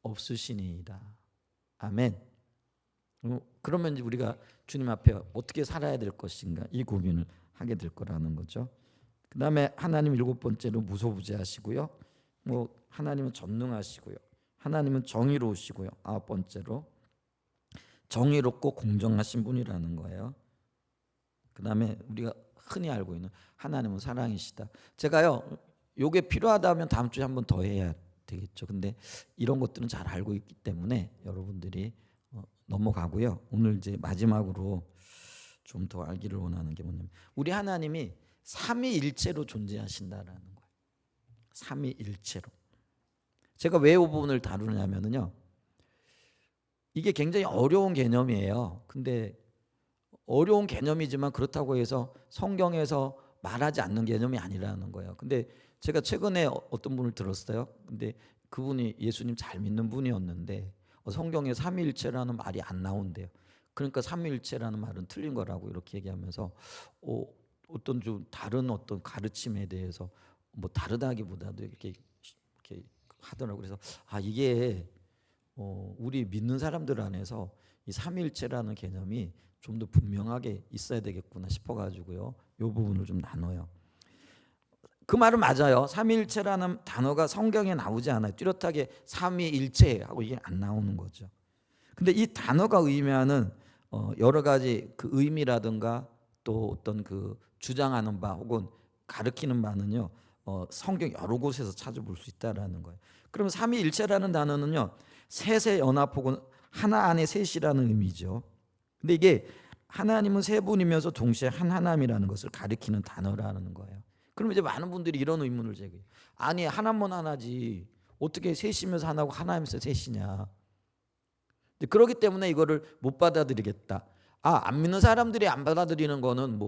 없으시니이다. 아멘. 그러면 우리가 주님 앞에 어떻게 살아야 될 것인가, 이 고민을 하게 될 거라는 거죠. 그 다음에 하나님 7번째로 무소부재하시고요. 하나님은 전능하시고요. 하나님은 정의로우시고요. 9번째로 정의롭고 공정하신 분이라는 거예요. 그 다음에 우리가 흔히 알고 있는 하나님은 사랑이시다. 제가요, 요게 필요하다면 다음 주에 한 번 더 해야 되겠죠. 근데 이런 것들은 잘 알고 있기 때문에 여러분들이 넘어가고요. 오늘 이제 마지막으로 좀 더 알기를 원하는 게 뭐냐면, 우리 하나님이 삼위일체로 존재하신다라는 거예요. 삼위일체로. 제가 왜 이 부분을 다루냐면요, 이게 굉장히 어려운 개념이에요. 근데 어려운 개념이지만 그렇다고 해서 성경에서 말하지 않는 개념이 아니라는 거예요. 근데 제가 최근에 어떤 분을 들었어요. 근데 그분이 예수님 잘 믿는 분이었는데 성경에 삼위일체라는 말이 안 나온대요. 그러니까 삼위일체라는 말은 틀린 거라고 이렇게 얘기하면서 어떤 좀 다른 어떤 가르침에 대해서 뭐 다르다기보다도 이렇게 하더라고요. 그래서 이게 우리 믿는 사람들 안에서 이 삼위일체라는 개념이 좀 더 분명하게 있어야 되겠구나 싶어가지고요, 이 부분을 좀 나눠요. 그 말은 맞아요. 삼위일체라는 단어가 성경에 나오지 않아요. 뚜렷하게 삼위일체하고 이게 안 나오는 거죠. 근데 이 단어가 의미하는 여러 가지 그 의미라든가 또 어떤 그 주장하는 바 혹은 가르치는 바는요, 성경 여러 곳에서 찾아볼 수 있다라는 거예요. 그럼 삼위일체라는 단어는요, 셋의 연합 혹은 하나 안에 셋이라는 의미죠. 근데 이게 하나님은 세 분이면서 동시에 한 하나님이라는 것을 가리키는 단어라는 거예요. 그럼 이제 많은 분들이 이런 의문을 제기해요. 아니 하나면 하나지 어떻게 셋이면서 하나고 하나면서 셋이냐. 그렇기 때문에 이거를 못 받아들이겠다. 안 믿는 사람들이 안 받아들이는 거는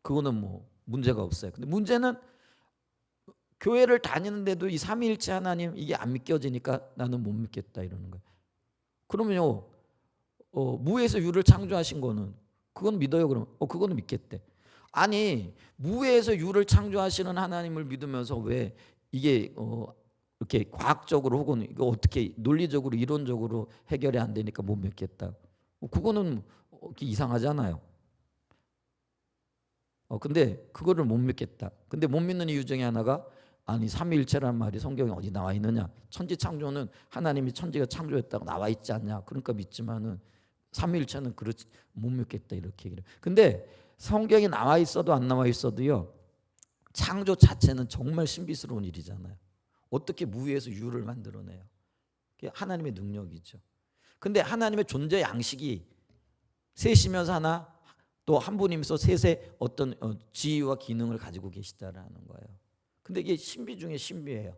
그거는 문제가 없어요. 근데 문제는 교회를 다니는데도 이 삼위일체 하나님 이게 안 믿겨지니까 나는 못 믿겠다 이러는 거예요. 그러면요 무에서 유를 창조하신 거는 그건 믿어요. 그러면 그거는 믿겠대. 아니 무에서 유를 창조하시는 하나님을 믿으면서 왜 이게 이렇게 과학적으로 혹은 이거 어떻게 논리적으로 이론적으로 해결이 안 되니까 못 믿겠다. 그거는 이상하잖아요. 근데 그거를 못 믿겠다. 근데 못 믿는 이유 중에 하나가 아니 삼위일체란 말이 성경에 어디 나와 있느냐? 천지 창조는 하나님이 천지가 창조했다고 나와 있지 않냐? 그러니까 믿지만은 삼위일체는 그렇지 못 믿겠다 이렇게 얘기를. 근데 성경에 나와 있어도 안 나와 있어도요. 창조 자체는 정말 신비스러운 일이잖아요. 어떻게 무에서 유를 만들어내요? 그게 하나님의 능력이죠. 근데 하나님의 존재 양식이 셋이면서 하나 또 한 분이면서 셋의 어떤 지위와 기능을 가지고 계시다라는 거예요. 근데 이게 신비 중에 신비예요.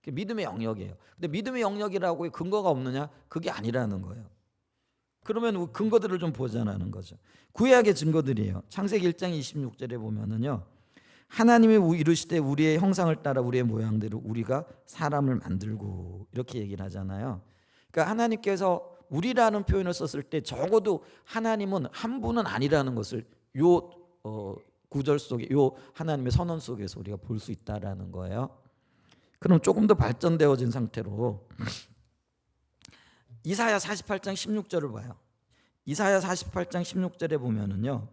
믿음의 영역이에요. 근데 믿음의 영역이라고 근거가 없느냐? 그게 아니라는 거예요. 그러면 근거들을 좀 보자라는 거죠. 구약의 증거들이에요. 창세기 1장 26절에 보면은요. 하나님이 이르시되 우리의 형상을 따라 우리의 모양대로 우리가 사람을 만들고 이렇게 얘기를 하잖아요. 그러니까 하나님께서 우리라는 표현을 썼을 때 적어도 하나님은 한 분은 아니라는 것을 요 구절 속에 요 하나님의 선언 속에서 우리가 볼 수 있다라는 거예요. 그럼 조금 더 발전되어진 상태로 이사야 48장 16절을 봐요. 이사야 48장 16절에 보면은요.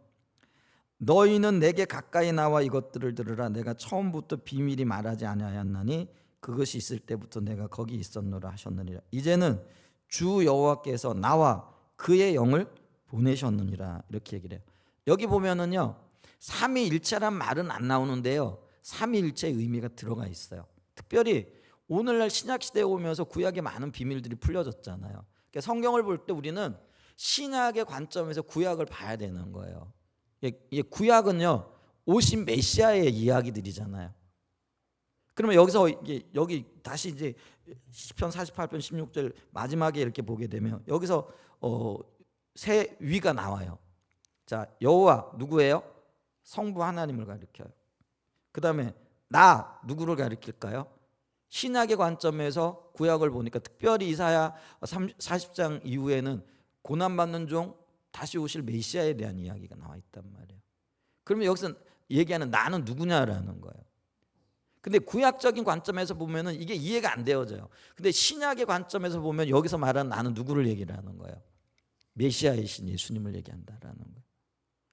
너희는 내게 가까이 나와 이것들을 들으라. 내가 처음부터 비밀이 말하지 아니하였나니 그것이 있을 때부터 내가 거기 있었노라 하셨느니라. 이제는 주 여호와께서 나와 그의 영을 보내셨느니라 이렇게 얘기를 해요. 여기 보면은요. 삼위일체란 말은 안 나오는데요. 삼위일체의 의미가 들어가 있어요. 특별히 오늘날 신약시대에 오면서 구약의 많은 비밀들이 풀려졌잖아요. 그러니까 성경을 볼 때 우리는 신약의 관점에서 구약을 봐야 되는 거예요. 구약은요 오신 메시아의 이야기들이잖아요. 그러면 여기서 여기 다시 이제 시편 48편 16절 마지막에 이렇게 보게 되면 여기서 세 위가 나와요. 자 여호와 누구예요? 성부 하나님을 가리켜요. 그 다음에 나 누구를 가리킬까요? 신약의 관점에서 구약을 보니까 특별히 이사야 40장 이후에는 고난받는 종 다시 오실 메시아에 대한 이야기가 나와 있단 말이에요. 그러면 여기서 얘기하는 나는 누구냐라는 거예요. 근데 구약적인 관점에서 보면은 이게 이해가 안 되어져요. 근데 신약의 관점에서 보면 여기서 말하는 나는 누구를 얘기를 하는 거예요? 메시아이신 예수님을 얘기한다라는 거예요.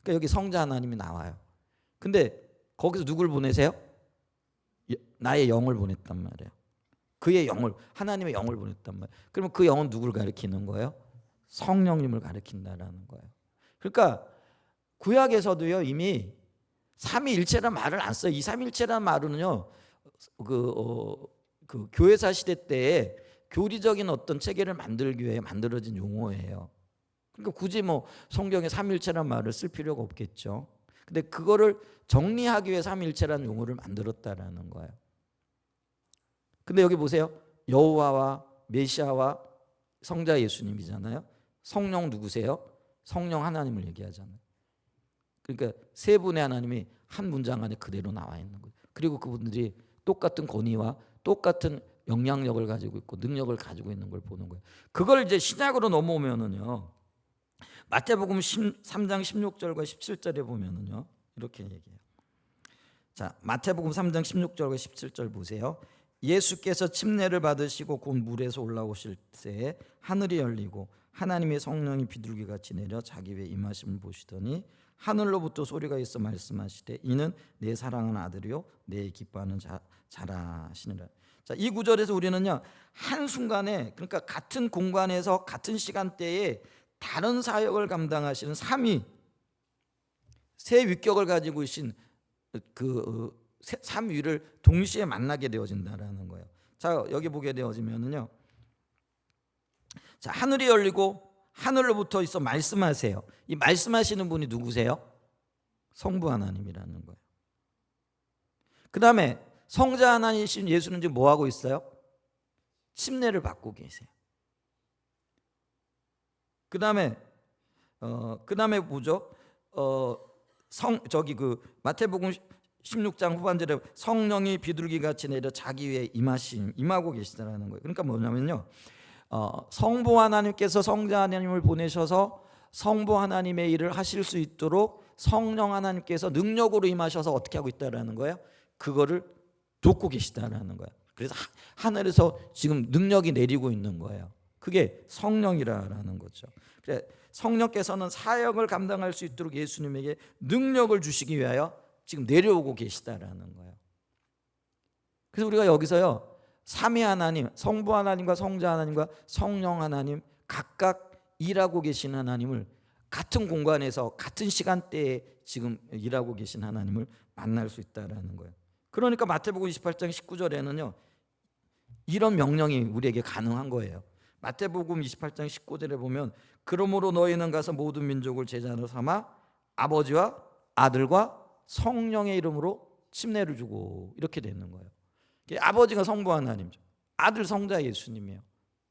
그러니까 여기 성자 하나님이 나와요. 근데 거기서 누굴 보내세요? 나의 영을 보냈단 말이에요. 그의 영을 하나님의 영을 보냈단 말이에요. 그러면 그 영은 누구를 가리키는 거예요? 성령님을 가리킨다라는 거예요. 그러니까 구약에서도요 이미 삼위일체란 말을 안 써요. 이 삼위일체란 말은요 그 교회사 시대 때에 교리적인 어떤 체계를 만들기 위해 만들어진 용어예요. 그러니까 굳이 성경에 삼위일체란 말을 쓸 필요가 없겠죠. 근데 그거를 정리하기 위해 삼위일체라는 용어를 만들었다라는 거예요. 근데 여기 보세요. 여호와와 메시아와 성자 예수님이잖아요. 성령 누구세요? 성령 하나님을 얘기하잖아요. 그러니까 세 분의 하나님이 한 문장 안에 그대로 나와 있는 거예요. 그리고 그분들이 똑같은 권위와 똑같은 영향력을 가지고 있고 능력을 가지고 있는 걸 보는 거예요. 그걸 이제 신약으로 넘어오면은요. 마태복음 3장 16절과 17절에 보면은요. 이렇게 얘기해요. 자, 마태복음 3장 16절과 17절 보세요. 예수께서 침례를 받으시고 곧 물에서 올라오실 때에 하늘이 열리고 하나님의 성령이 비둘기같이 내려 자기 위에 임하심을 보시더니 하늘로부터 소리가 있어 말씀하시되 이는 내 사랑하는 아들이요 내 기뻐하는 자라시니라. 자, 이 구절에서 우리는요 한순간에 그러니까 같은 공간에서 같은 시간대에 다른 사역을 감당하시는 삼위 세 위격을 가지고 계신 삼위를 동시에 만나게 되어진다라는 거예요. 자, 여기 보게 되어지면은요 자, 하늘이 열리고 하늘로부터 있어 말씀하세요. 이 말씀하시는 분이 누구세요? 성부 하나님이라는 거예요. 그 다음에 성자 하나님이신 예수는 지금 뭐 하고 있어요? 침례를 받고 계세요. 그 다음에 뭐죠? 마태복음 16장 후반절에 성령이 비둘기같이 내려 자기 위에 임하고 계시다라는 거예요. 그러니까 뭐냐면요, 성부 하나님께서 성자 하나님을 보내셔서 성부 하나님의 일을 하실 수 있도록 성령 하나님께서 능력으로 임하셔서 어떻게 하고 있다라는 거예요? 그거를 돕고 계시다라는 거예요. 그래서 하늘에서 지금 능력이 내리고 있는 거예요. 그게 성령이라는 거죠. 그래, 성령께서는 사역을 감당할 수 있도록 예수님에게 능력을 주시기 위하여 지금 내려오고 계시다라는 거예요. 그래서 우리가 여기서요, 삼위 하나님, 성부 하나님과 성자 하나님과 성령 하나님 각각 일하고 계신 하나님을 같은 공간에서 같은 시간대에 지금 일하고 계신 하나님을 만날 수 있다라는 거예요. 그러니까 마태복음 28장 19절에는요, 이런 명령이 우리에게 가능한 거예요. 마태복음 28장 19절에 보면 그러므로 너희는 가서 모든 민족을 제자로 삼아 아버지와 아들과 성령의 이름으로 침례를 주고, 이렇게 되는 거예요. 아버지가 성부 하나님이죠. 아들 성자 예수님이에요.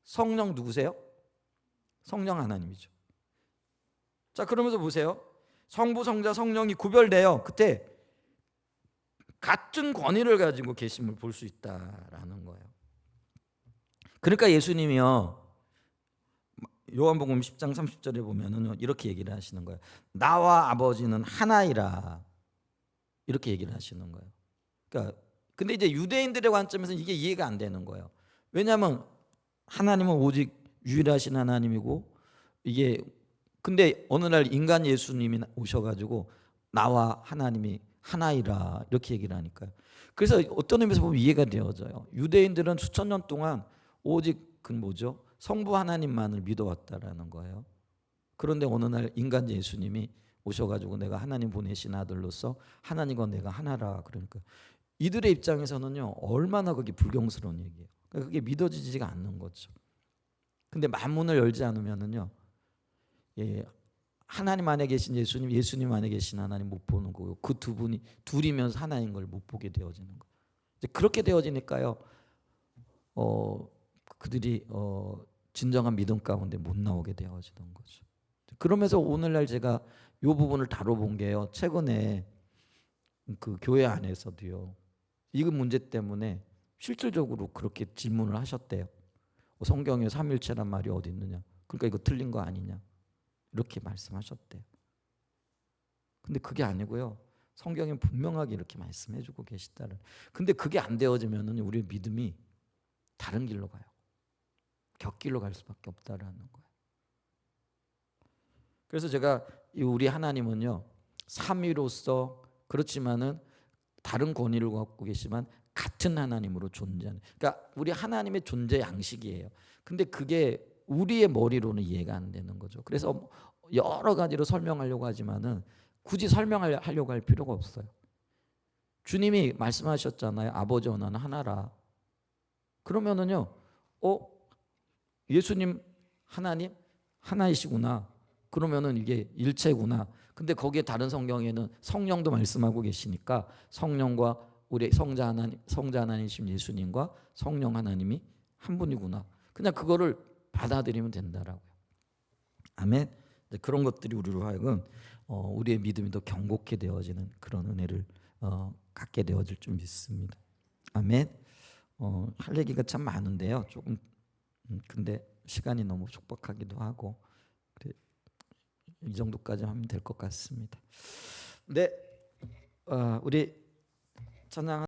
성령 누구세요? 성령 하나님이죠. 자, 그러면서 보세요. 성부 성자 성령이 구별돼요. 그때 같은 권위를 가지고 계심을 볼 수 있다라는 거예요. 그러니까 예수님이요, 요한복음 10장 30절에 보면은 이렇게 얘기를 하시는 거예요. 나와 아버지는 하나이라, 이렇게 얘기를 하시는 거예요. 그러니까 근데 이제 유대인들의 관점에서는 이게 이해가 안 되는 거예요. 왜냐하면 하나님은 오직 유일하신 하나님이고, 이게 근데 어느 날 인간 예수님이 오셔가지고 나와 하나님이 하나이라 이렇게 얘기를 하니까요. 그래서 어떤 의미에서 보면 이해가 되어져요. 유대인들은 수천 년 동안 오직 그 뭐죠? 성부 하나님만을 믿어왔다라는 거예요. 그런데 어느 날 인간 예수님이 오셔가지고 내가 하나님 보내신 아들로서 하나님과 내가 하나라 그러니까 이들의 입장에서는요, 얼마나 그게 불경스러운 얘기예요. 그러니까 그게 믿어지지가 않는 거죠. 근데 만문을 열지 않으면은요, 하나님 안에 계신 예수님, 예수님 안에 계신 하나님 못 보는 거고, 그 두 분이 둘이면서 하나인 걸 못 보게 되어지는 거예요. 이제 그렇게 되어지니까요, 그들이 진정한 믿음 가운데 못 나오게 되어지는 거죠. 그러면서 오늘날 제가 이 부분을 다뤄본 게요, 최근에 그 교회 안에서도요, 이 문제 때문에 실질적으로 그렇게 질문을 하셨대요. 성경에 삼일체란 말이 어디 있느냐? 그러니까 이거 틀린 거 아니냐? 이렇게 말씀하셨대요. 근데 그게 아니고요, 성경에 분명하게 이렇게 말씀해주고 계시다는. 근데 그게 안 되어지면은 우리의 믿음이 다른 길로 가요. 곁길로 갈 수밖에 없다라는 거예요. 그래서 제가 우리 하나님은요, 삼위로서 그렇지만은 다른 권위를 갖고 계시지만 같은 하나님으로 존재하는, 그러니까 우리 하나님의 존재 양식이에요. 근데 그게 우리의 머리로는 이해가 안 되는 거죠. 그래서 여러 가지로 설명하려고 하지만은 굳이 설명하려고 할 필요가 없어요. 주님이 말씀하셨잖아요. 아버지와 나는 하나라. 그러면은요, 예수님 하나님 하나이시구나. 그러면은 이게 일체구나. 근데 거기에 다른 성경에는 성령도 말씀하고 계시니까 성령과 우리 성자 하나님이신 예수님과 성령 하나님이 한 분이구나. 그냥 그거를 받아들이면 된다라고요. 아멘. 그런 것들이 우리로 하여금 우리의 믿음이 더 견고케 되어지는 그런 은혜를 갖게 되어질 줄 믿습니다. 아멘. 할 얘기가 참 많은데요. 조금 근데 시간이 너무 촉박하기도 하고, 그래, 이 정도까지 하면 될 것 같습니다. 네, 우리 찬양.